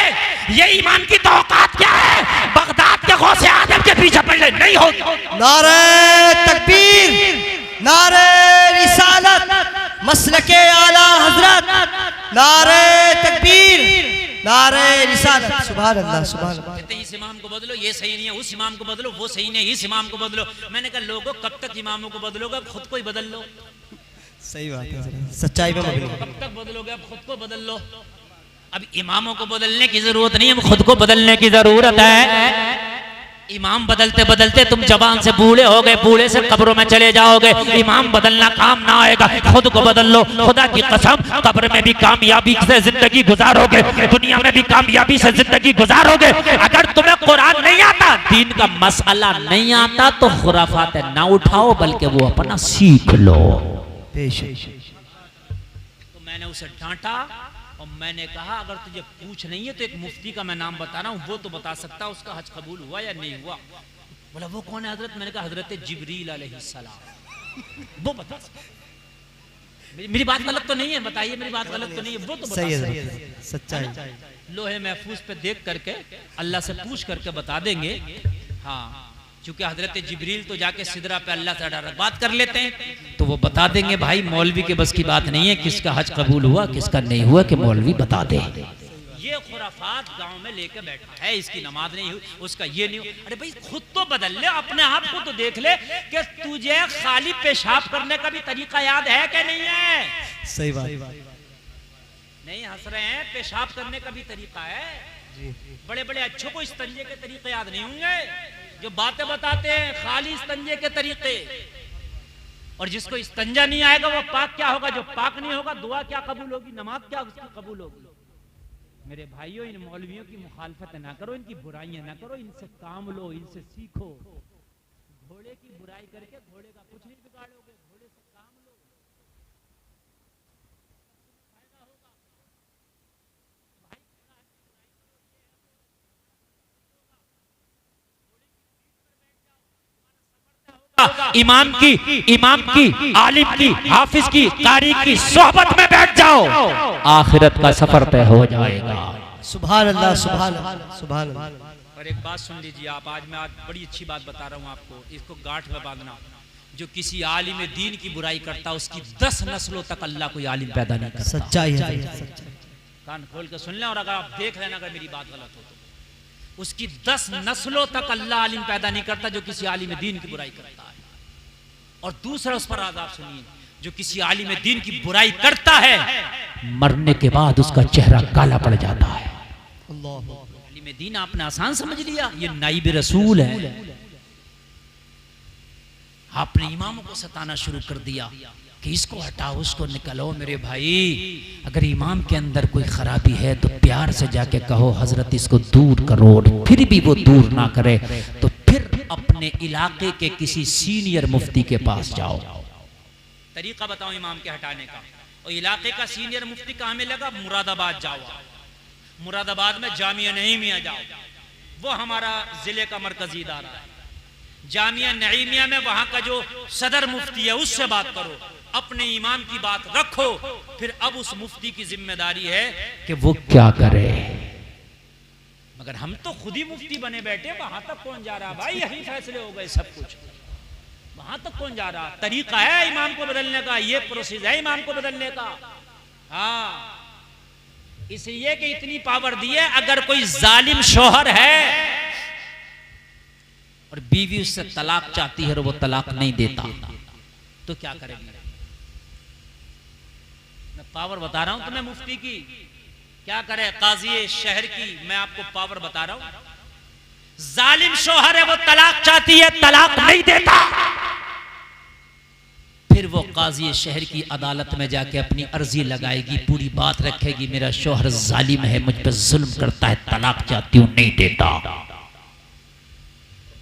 ये ईमान की तो औकात क्या है, बगदाद के गौसे आदम के पीछे पढ़ ले, नहीं होगी। नारे तकबीर, नारे रिसालत, मसलके आला हजरत, नारे तकबीर, नारे रिसालत। सुभान अल्लाह, सुभान अल्लाह। कहते इस इमाम को बदलो, ये सही नहीं है, उस इमाम को बदलो, वो सही नहीं है, इस इमाम को बदलो। मैंने कहा लोगों कब तक इमामों को बदलोगे, खुद को ही बदल लो। सही बात है, सच्चाई पे मबनी। कब तक बदलोगे, अब खुद को बदल लो। अब इमामों को बदलने की जरूरत नहीं है, अब खुद को बदलने की जरूरत है। इमाम बदलते बदलते तुम जबान से बूढ़े हो गए, बूढ़े से कब्रों में चले जाओगे। इमाम बदलना काम ना आएगा, खुद को बदल लो। खुदा की कसम, कब्र में भी कामयाबी से जिंदगी गुजारोगे, दुनिया में भी कामयाबी से जिंदगी गुजारोगे। अगर तुम्हें कुरान नहीं आता, दीन का मसला नहीं आता, तो खुराफात ना उठाओ, बल्कि वो अपना सीख लो। तो मैंने उसे डांटा और मैंने कहा अगर तुझे पूछ नहीं है तो एक मुफ्ती का मैं नाम बता रहा हूँ, वो तो बता सकता है उसका हज कबूल हुआ या नहीं हुआ। बोला वो कौन है हजरत? मैंने कहा हजरत जिब्रील अलैहिस्सलाम, वो बता सकता। मेरी बात गलत तो नहीं है? बताइए मेरी बात गलत तो नहीं है? वो तो बता सकता। सच्चाई लोहे महफूज पे देख करके अल्लाह से पूछ करके बता देंगे। हाँ, क्योंकि हजरत जिब्रील तो जाके सिदरा पे अल्लाह से डायरेक्ट बात कर लेते हैं, तो वो बता देंगे। भाई मौलवी के बस की बात नहीं है किसका हज कबूल हुआ किसका नहीं हुआ कि मौलवी बता दे। ये खुराफात गांव में लेके बैठा है, इसकी नमाज नहीं हुई, उसका ये नहीं हुई। अरे भाई खुद तो बदल ले, अपने आप को तो देख ले कि तुझे खाली पेशाब करने का भी तरीका याद है कि नहीं है? सही बात। नहीं हंस रहे हैं, पेशाब करने का भी तरीका है। बड़े बड़े अच्छों को इस्तंजे के तरीके याद नहीं होंगे, जो बातें बताते हैं खाली इस्तंजे के तरीके। और जिसको इस्तंजा नहीं आएगा वो पाक क्या होगा? जो पाक नहीं होगा दुआ क्या कबूल होगी? नमाज क्या उसकी कबूल होगी? मेरे भाइयों, इन मौलवियों की मुखालफत ना करो, इनकी बुराइयां ना करो, इनसे काम लो, इनसे सीखो। घोड़े की बुराई करके घोड़े का कुछ नहीं बिगाड़ोगे, घोड़े से काम लो। इमाम की, आलिम की, हाफिज की, कारी की सोहबत में बैठ जाओ, आखिरत का सफर तय हो जाएगा। सुभान अल्लाह, सुभान अल्लाह, सुभान अल्लाह। और एक बात सुन लीजिए आप, आज मैं बड़ी अच्छी बात बता रहा हूँ आपको, इसको गांठ में बांधना। जो किसी आलिम दीन की बुराई करता, उसकी 10 नस्लों तक अल्लाह कोई आलिम पैदा नहीं करता। सच्चाई है, कान खोल के सुन लें, और अगर आप देख लेना अगर मेरी बात गलत हो तो उसकी 10 नस्लों तक अल्लाह आलिम पैदा नहीं करता जो किसी आलिम दीन की बुराई करता है। और दूसरा उस पर आज़ाब सुनिए, जो किसी आलिम दीन की बुराई करता है, मरने के बाद उसका चेहरा काला पड़ जाता है। आलिम दीन आपने आसान समझ लिया, ये नाइब रसूल है। आपने इमामों को सताना शुरू कर दिया कि इसको हटाओ, उसको निकलो। मेरे भाई, अगर इमाम के अंदर कोई खराबी है तो प्यार से जाके कहो हजरत इसको दूर करो, फिर भी वो दूर ना करे तो फिर अपने इलाके के किसी सीनियर मुफ्ती के पास जाओ। तरीका बताओ इमाम के हटाने का। और इलाके का सीनियर मुफ्ती कहाँ मिलेगा? मुरादाबाद जाओ। मुरादाबाद में जामिया नईमिया जाओ, वो हमारा जिले का मरकजी इदारा है। जामिया नईमिया में वहां का जो सदर मुफ्ती है उससे बात करो, अपने इमाम की बात रखो। फिर अब उस मुफ्ती की जिम्मेदारी है कि वो क्या करे। मगर हम तो खुद ही मुफ्ती बने बैठे, वहां तक कौन जा रहा? भाई यही फैसले हो गए सब कुछ, वहां तक कौन जा रहा? तरीका है इमाम को बदलने का, ये प्रोसेस है इमाम को बदलने का। हाँ, इसलिए कि इतनी पावर दी है, अगर कोई जालिम शौहर है और बीवी उससे तलाक चाहती है और वो तलाक नहीं देता तो क्या करेगी? मैं पावर बता रहा हूं तुम्हें मुफ्ती की, क्या करे काजी शहर की, मैं आपको पावर बता रहा हूं। जालिम शौहर है, वो तलाक चाहती है, तलाक नहीं देता, फिर वो काजी शहर की अदालत में जाके अपनी अर्जी लगाएगी, पूरी बात रखेगी, मेरा शौहर जालिम है, मुझ पर जुल्म करता है, तलाक चाहती हूं, नहीं देता।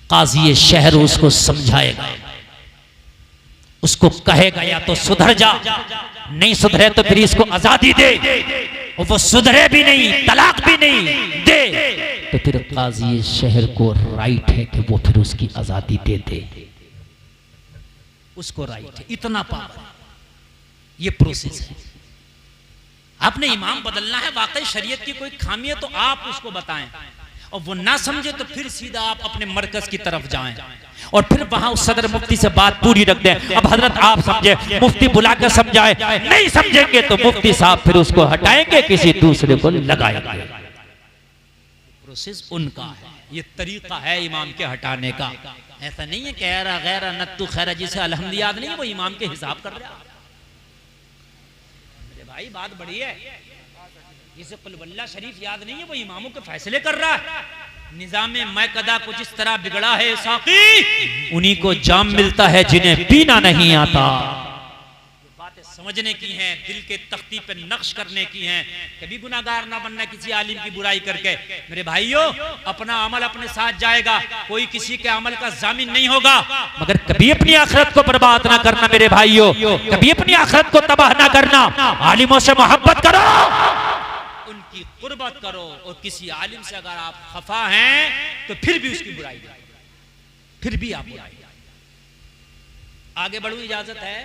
काजी शहर उसको समझाएगा, उसको कहेगा या तो सुधर जा, नहीं सुधरे तो फिर इसको आजादी दे, और वो सुधरे भी नहीं, तलाक भी नहीं दे, तो फिर काजी शहर को राइट है कि वो फिर उसकी आजादी दे दे, उसको राइट है। इतना पावर, ये प्रोसेस है। आपने इमाम बदलना है, वाकई शरीयत की कोई खामी है तो आप उसको बताएं, और वो ना समझे तो फिर सीधा आप अपने मरकज की तरफ जाएं और फिर वहां उस सदर मुफ्ती से बात पूरी रख दें। अब हजरत आप समझे, मुफ्ती बुला कर समझाए, नहीं समझेंगे तो मुफ्ती साहब फिर उसको हटाएंगे, किसी दूसरे को लगाएंगे। प्रोसेस उनका है, ये तरीका है इमाम के हटाने का। ऐसा नहीं है कहरा गैरा नत्तु खैरा, जिसे अलहम्द याद नहीं है वो इमाम के हिसाब कर रहा है। मेरे भाई बात बड़ी है, जिसे कुल वल्लाह शरीफ याद नहीं है वो इमामों के फैसले कर रहा है। निजामे मैकदा कुछ इस तरह बिगड़ा है साकी, उन्हीं को जाम मिलता है जिन्हें पीना नहीं आता। बातें समझने की हैं, दिल के तख्ती पे नक्श करने की हैं। कभी गुनाहगार ना बनना किसी आलिम की बुराई करके। मेरे भाइयों, अपना अमल अपने साथ जाएगा, कोई किसी के अमल का जामिन नहीं होगा, मगर कभी अपनी आखिरत को बर्बाद ना करना मेरे भाइयों, कभी अपनी आखिरत को तबाह ना करना। आलिमों से मोहब्बत करो, उनकी कुर्बत करो, और किसी आलिम से अगर आप खफा हैं तो फिर भी उसकी बुराई करो, फिर भी आप बुराई। आगे बढ़ू, इजाजत है।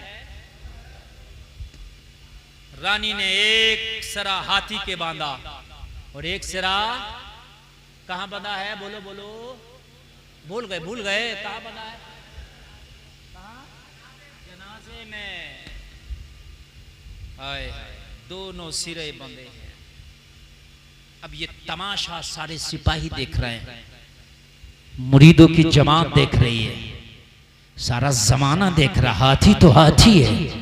रानी ने एक सिरा हाथी के बांधा और एक सिरा कहां बंधा है? बोलो बोलो, भूल गए कहां बंधा है? कहां? जनाजे में। हाय हाय, दोनों सिरे बंधे हैं। अब ये तमाशा सारे सिपाही देख रहे हैं, मुरीदों की जमात देख रही है, सारा जमाना देख रहा। हाथी तो हाथी है,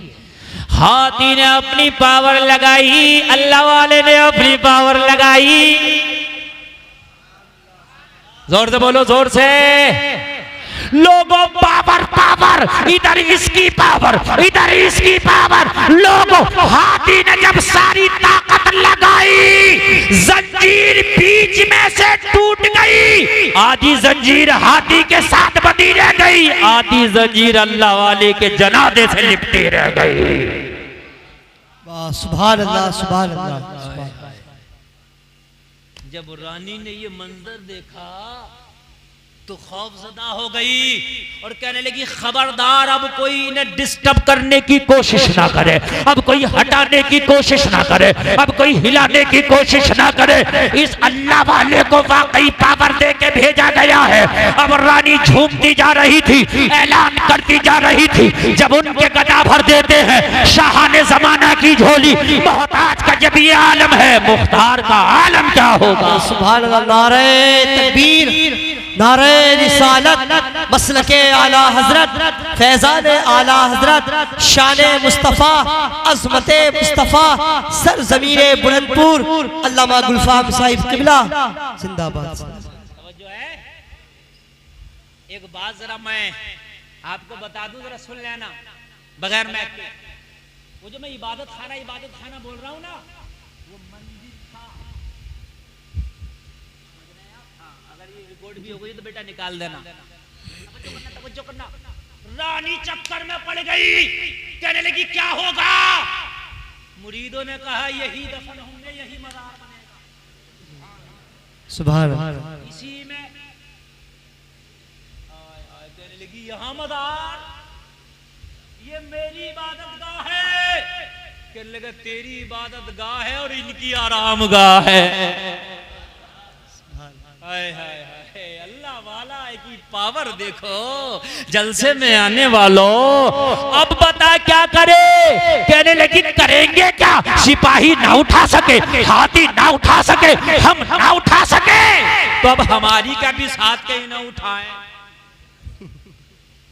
हाथी ने अपनी पावर लगाई, अल्लाह वाले ने अपनी पावर लगाई। जोर से बोलो, जोर से। लोगों पावर पावर, इधर इसकी पावर, इधर इसकी पावर। लोगों, हाथी ने जब सारी ताकत लगाई, जंजीर बीच में से टूट गई। आधी जंजीर हाथी के साथ बंधी रह गई, आधी जंजीर अल्लाह वाले के जनाजे से लिपटी रह गई। सुभान अल्लाह, सुभान अल्लाह। जब रानी ने ये मंजर देखा तो खौफजदा हो गई और कहने लगी, खबरदार, अब कोई इन्हें डिस्टर्ब करने की कोशिश ना करे, अब कोई हटाने की कोशिश ना करे, अब कोई हिलाने की कोशिश ना करे। इस अल्लाह वाले को वाकई पावर दे के भेजा गया है। अब रानी झूमती जा रही थी, ऐलान करती जा रही थी। जब उनके गदा भर देते हैं शाहाने जमाना की झोली, मोहताज का जब ये आलम है, मुख्तार का आलम क्या होगा? सुभान अल्लाह। नारे तकबीर, नारे रिसालत, मसलके आला हजरत, फैजान आला हजरत, शान मुस्तफ़ा, अज़मत मुस्तफ़ा, सरज़मीन बुलंदपुर, अल्लामा गुलफाम साहिब किबला जिंदाबाद। जो है, एक बात जरा मैं आपको बता दूं, जरा सुन लेना बगैर मैं। वो जो मैं इबादत खाना बोल रहा हूं ना, वो मंदिर था। अगर ये रिकॉर्ड भी हो गई तो बेटा निकाल देना। तवज्जो करना। रानी चक्कर में पड़ गई, कहने लगी क्या होगा? मुरीदों ने कहा यही दफन होंगे, यही मज़ार बनेगा। सुभान इसी में कहने लगी यहाँ मज़ार, ये मेरी इबादत गाह है। कहने लगा तेरी इबादत गाह है और इनकी आराम गाह है। हाय हाय हाय, अल्लाह वाला की पावर देखो, जलसे में आने वालों। अब बता क्या करे? कहने लगी करेंगे क्या? सिपाही ना उठा सके, हाथी ना उठा सके, हम ना उठा सके, तो अब हमारी का भी साथ कहीं ना उठाए।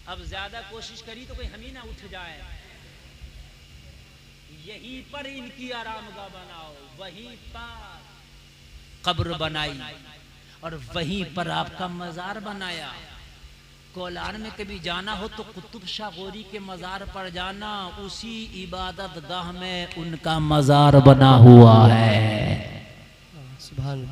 अब ज्यादा कोशिश करी तो कोई हम ही ना उठ जाए। यहीं पर इनकी आरामगाह बनाओ, वहीं पर कब्र बनाई और वहीं पर आपका मज़ार बनाया। कोलार में कभी जाना हो तो कुतुब शाह गौरी के मज़ार पर जाना, उसी इबादत गाह में उनका मज़ार बना हुआ है। सुभान,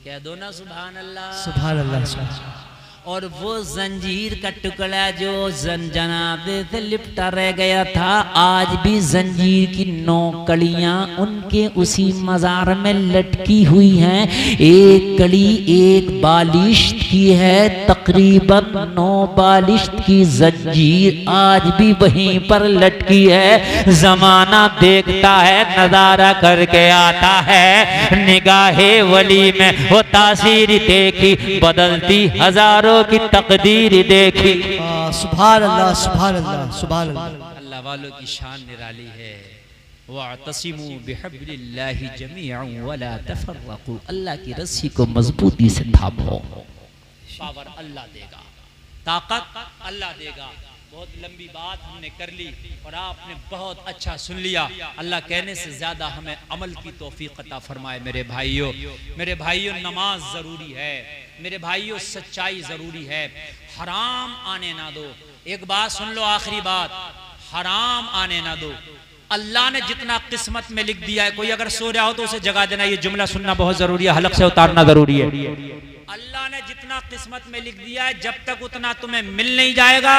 कह दो ना सुभान अल्लाह, सुभान अल्लाह। और वो जंजीर का टुकड़ा जो जनाजे से लिपटा रह गया था, आज भी जंजीर की 9 कड़ियां उनके उसी मज़ार में लटकी हुई हैं। एक कड़ी एक बालिश्त की है, तकरीबन 9 बालिश्त की जंजीर आज भी वहीं पर लटकी है। जमाना देखता है, नजारा करके आता है, निगाहे वली में वो तासीर देखी, बदलती हजारों की तकदीर देखी। सुभान अल्लाह, सुभान अल्लाह, सुभान अल्लाह। अल्लाह वालों की शान निराली है। वअतसिमू बिहब्लिल्लाहि जमीअन वला तफर्रकू, अल्लाह की रस्सी को मजबूती से थामो। पावर अल्लाह देगा, ताकत अल्लाह देगा, बहुत लंबी बात हमने कर ली और आपने बहुत अच्छा सुन लिया। अल्लाह कहने से ज्यादा हमें अमल की तौफीक अता फरमाए। मेरे भाइयों नमाज जरूरी है, मेरे भाइयों सच्चाई जरूरी है। हराम आने ना दो। एक बात सुन लो, आखिरी बात, हराम आने ना दो। अल्लाह ने जितना किस्मत में लिख दिया है, कोई अगर सो रहा हो तो उसे जगा देना। ये जुमला सुनना बहुत जरूरी है, हलक से उतारना जरूरी है। अल्लाह ने जितना किस्मत में लिख दिया है, जब तक उतना तुम्हें मिल नहीं जाएगा,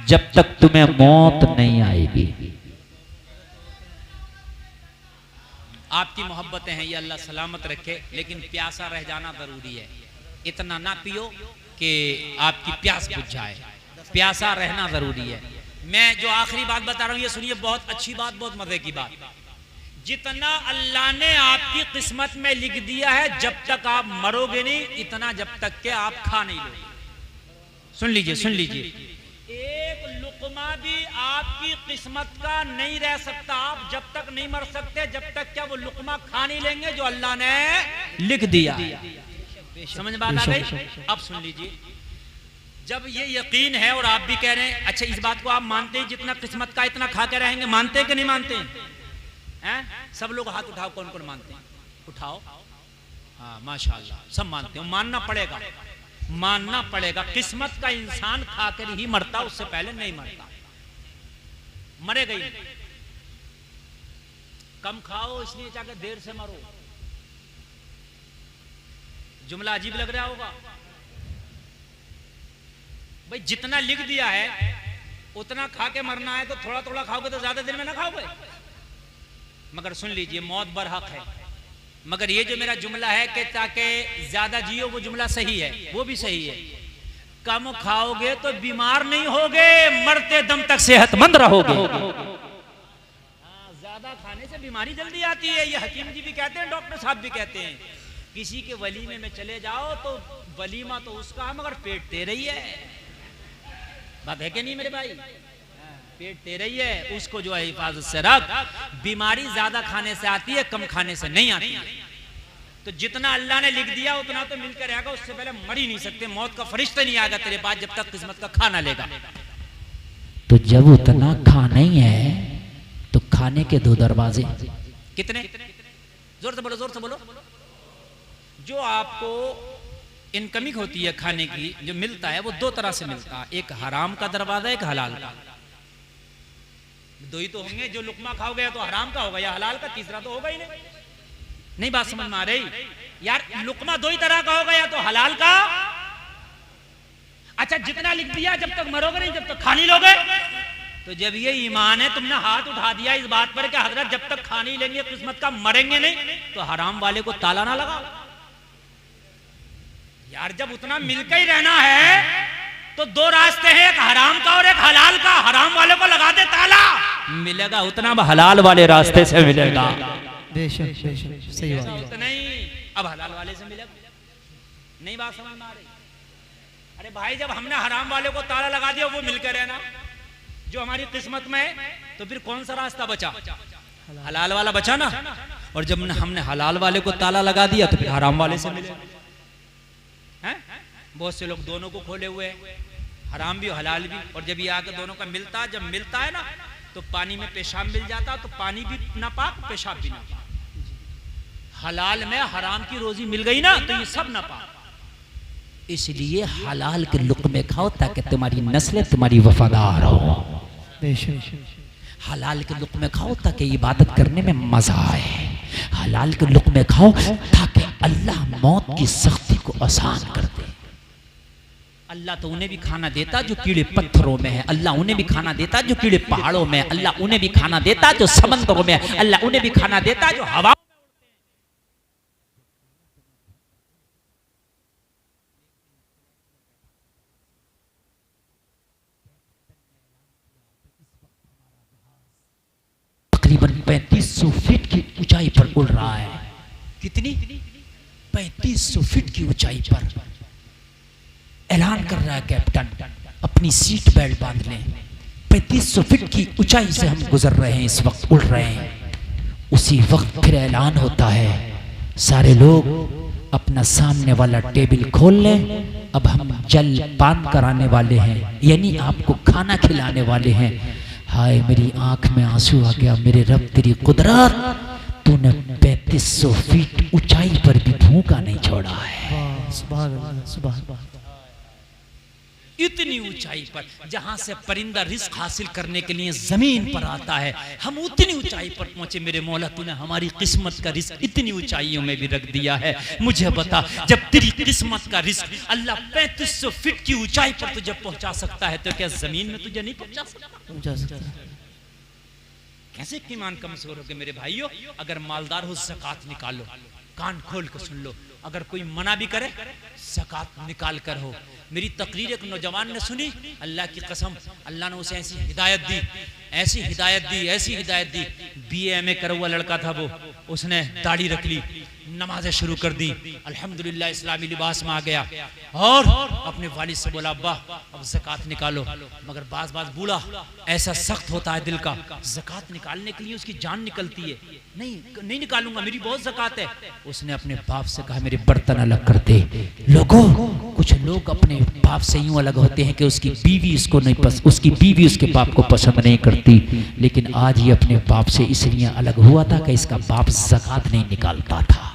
जब तक तुम्हें मौत नहीं आएगी। आपकी मोहब्बतें हैं, ये अल्लाह सलामत रखे, लेकिन प्यासा रह जाना जरूरी है। इतना ना पियो कि आपकी प्यास बुझ जाए, प्यासा रहना जरूरी है। मैं जो आखिरी बात बता रहा हूं, ये सुनिए, बहुत अच्छी बात, बहुत मजे की बात। जितना अल्लाह ने आपकी किस्मत में लिख दिया है, जब तक आप मरोगे नहीं, इतना जब तक के आप खा नहीं लोगे। सुन लीजिए, एक लुकमा भी आपकी किस्मत का नहीं रह सकता। आप जब तक नहीं मर सकते, जब तक क्या वो लुकमा खा नहीं लेंगे जो अल्लाह ने लिख दिया। समझ बात आ गई? अब सुन लीजिए, जब ये यकीन है और आप भी कह रहे हैं, अच्छा इस बात को आप मानते हैं, जितना किस्मत का इतना खा के रहेंगे, मानते हैं कि नहीं मानते हैं? सब लोग हाथ उठाओ, कौन कौन मानते हैं? उठाओ। हाँ माशाअल्लाह, सब मानते हैं। मानना पड़ेगा। किस्मत का इंसान खाकर ही मरता, उससे पहले नहीं मरता, मरेगा ही नहीं। कम खाओ इसलिए चाहे देर से मरो। जुमला अजीब लग रहा होगा भाई, जितना लिख दिया है उतना खा के मरना है, तो थोड़ा थोड़ा खाओगे तो ज्यादा दिन में ना खाओगे। मगर सुन लीजिए, मौत बरहक है। मगर ये जो मेरा जुमला है कि ताकि ज्यादा जियो, वो जुमला सही है, वो भी सही है। कम खाओगे तो बीमार नहीं होगे, मरते दम तक सेहतमंद रहोगे। ज्यादा खाने से बीमारी जल्दी आती है, ये हकीम जी भी कहते हैं, डॉक्टर साहब भी कहते हैं। किसी के वलीमे में चले जाओ तो वलीमा तो उसका है, मगर पेट तेरा ही है। बात है कि नहीं मेरे भाई? पेट तेरा ही है, उसको जो है हिफाजत से रख। बीमारी ज्यादा खाने से आती है, कम खाने से नहीं आती है। तो जितना अल्लाह ने लिख दिया उतना तो मिलकर रहेगा, उससे पहले मर ही नहीं सकते। मौत का फरिश्ता नहीं आएगा तेरे पास जब तक किस्मत का खाना लेगा। तो जब उतना खाना ही है तो खाने के दो दरवाजे कितने? जोर से बोलो। जो आपको इनकमिंग होती है खाने की, जो मिलता है वो दो तरह से मिलता है, एक हराम का दरवाजा, एक हलाल का। दो ही तो होंगे, जो लुकमा खाओगे तो हराम का होगा या हलाल का, तीसरा तो होगा ही नहीं। बात समझ में आ रही यार? लुकमा दो ही तरह का होगा, या तो हलाल का। अच्छा जितना लिख दिया, जब तक मरोगे नहीं, जब तक खा नहीं लोगे। तो जब ये ईमान है, तुमने हाथ उठा दिया इस बात पर कि हजरत जब तक खा नहीं लेंगे किस्मत का, मरेंगे नहीं, तो हराम वाले को ताला ना लगा यार। जब उतना मिलकर ही रहना है तो दो रास्ते हैं, एक हराम का और एक हलाल का। हराम वाले को लगा दे ताला, मिलेगा उतना, हलाल वाले रास्ते से मिलेगा। बेशक सही बात। उतना ही अब हलाल वाले से मिलेगा। नहीं बात समझ में आ रही? अरे भाई, जब हमने हराम वाले को ताला लगा दिया, वो मिलकर रहना जो हमारी किस्मत में है, तो फिर कौन सा रास्ता बचा? हलाल वाला बचा ना। और जब हमने हलाल वाले को ताला लगा दिया, तो फिर हराम वाले से मिलेगा। बहुत से लोग दोनों को खोले हुए हैं, हराम भी हलाल भी। और जब ये आके दोनों का मिलता है ना, तो पानी में पेशाब मिल जाता, तो पानी भी नापाक, पेशाब भी नापाक। हलाल में हराम की रोजी मिल गई ना, तो ये सब नापाक। इसलिए हलाल के लुक़मे खाओ ताकि तुम्हारी नस्लें तुम्हारी वफादार हो। हलाल के लुक़मे खाओ ताकि इबादत करने में मजा आए। हलाल के लुक़मे खाओ ताकि अल्लाह मौत की सख्ती को आसान कर दे। अल्लाह तो उन्हें भी खाना देता जो कीड़े पत्थरों में है, अल्लाह उन्हें भी खाना देता जो कीड़े पहाड़ों में, अल्लाह उन्हें भी खाना देता जो समंदरों में, अल्लाह उन्हें भी खाना देता जो हवा। तकरीबन 3500 फीट की ऊंचाई पर उड़ रहा है। कितनी? 3500 फीट की ऊंचाई पर। ऐलान कर रहा है कैप्टन, अपनी सीट बेल्ट बांध लें। 3500 फीट की ऊंचाई से हम गुजर रहे हैं, इस वक्त उड़ रहे हैं। उसी वक्त फिर ऐलान होता है, सारे लोग अपना सामने वाला टेबल खोल लें, अब हम जल पान कराने वाले हैं, यानी आपको खाना खिलाने वाले हैं। हाय मेरी आंख में आंसू आ गया, मेरे रब तेरी कुदरत, तूने 3500 फीट ऊंचाई पर भी भूखा नहीं छोड़ा है। सुभान अल्लाह, सुभान अल्लाह। इतनी ऊंचाई पर जहां से परिंदा रिस्क हासिल करने के लिए जमीन पर आता है, हम उतनी ऊंचाई पर पहुंचे। मेरे मौला तूने हमारी किस्मत का रिस्क इतनी ऊंचाइयों में भी रख दिया है। मुझे बता, जब तेरी किस्मत का रिस्क अल्लाह 3500 फीट की ऊंचाई पर तुझे पहुंचा सकता है, तो क्या जमीन में तुझे नहीं पहुंचा सकता? कैसे ईमान कमजोर हो गए मेरे भाइयों। अगर मालदार हो ज़कात निकालो, कान खोल कर सुन लो। अगर कोई मना भी करे, ज़कात निकाल कर हो। मेरी तकरीर एक नौजवान ने सुनी, अल्लाह की कसम, अल्लाह ने उसे ऐसी हिदायत दी, ऐसी हिदायत दी, ऐसी हिदायत दी। BA MA करा हुआ लड़का था वो, उसने दाढ़ी रख ली, नमाजें शुरू कर दी, अल्हम्दुलिल्लाह इस्लामी लिबास में आ गया और अपने वालिद से बोला, अब्बा अब ज़कात निकालो। मगर बाज बूढ़ा ऐसा सख्त होता है दिल का, ज़कात निकालने के लिए उसकी जान निकलती है, नहीं निकालूंगा, मेरी बहुत ज़कात है। उसने अपने बाप से कहा, मेरे बर्तन अलग कर दे। लोगों, कुछ लोग अपने बाप से यूं अलग होते हैं कि उसकी बीवी उसकी बीवी उसके बाप को पसंद नहीं करती, लेकिन आज ये अपने बाप से इसलिए अलग हुआ था कि इसका बाप ज़कात नहीं निकालता था।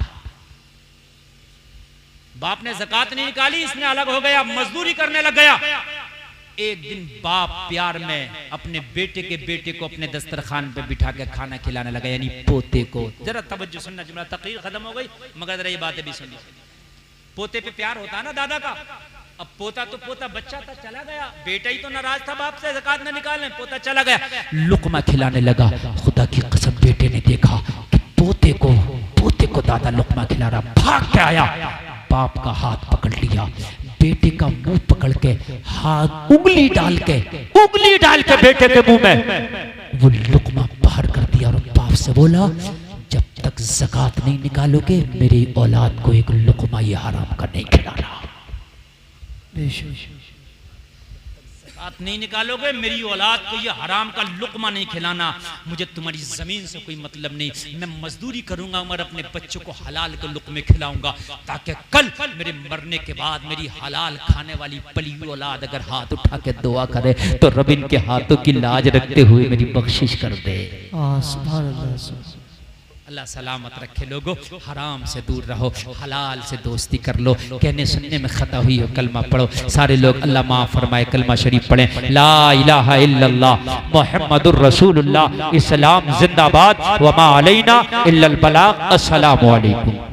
बाप ने ज़कात नहीं निकाली, इसने अलग हो गया, मजदूरी करने लग गया। एक दिन बाप प्यार में अपने बेटे को अपने दस्तरखान पे बिठा के खाना खिलाने लगा, यानी पोते को। जरा तवज्जो सुनना, जुमला तकरीर खत्म हो गई, मगर जरा ये बातें भी सुनिए। पोते पे प्यार होता है ना दादा का। अब पोता बच्चा था, चला गया, बेटा ही तो नाराज था बाप से ज़कात न निकालने, पोता चला गया, लुकमा खिलाने लगा। खुदा की कसम, बेटे ने देखा कि पोते को दादा लुकमा खिला रहा, भाग के आया, बाप का हाथ पकड़ लिया, बेटे का मुंह पकड़ के हाथ उंगली डाल के बेटे के मुंह में वो लुकमा बाहर कर दिया और बाप से बोला, जब तक ज़कात नहीं निकालोगे मेरी औलाद को एक लुकमा ये हराम का नहीं खिलाना। ज़कात नहीं निकालोगे मेरी औलाद को ये हराम का लुकमा नहीं खिलाना। मुझे तुम्हारी जमीन से कोई मतलब नहीं, मैं मजदूरी करूंगा और अपने बच्चों को हलाल के लुकमे खिलाऊंगा, ताकि कल मेरे मरने के बाद मेरी हलाल खाने वाली पली औलाद अगर हाथ उठा के दुआ करे तो रब इनके हाथों की लाज रखते हुए मेरी बख्शिश कर दे। सुभान अल्लाह। अल्लाह सलामत रखे। लोगों, हराम से दूर रहो, हलाल से दोस्ती कर लो। कहने सुनने में खता हुई हो, कलमा पढ़ो। सारे लोग अल्लाह माफ़ फरमाए कलमा शरीफ पढ़ें, ला इलाहा इल्लल्लाह मुहम्मदुर रसूलुल्लाह, इस्लाम जिंदाबाद, व मा अलैना इल्लल बलाग। अस्सलामु अलैकुम।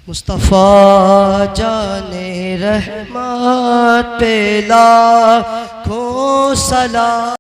मुस्तफ़ा जाने रहमत पे लाखों सलाम।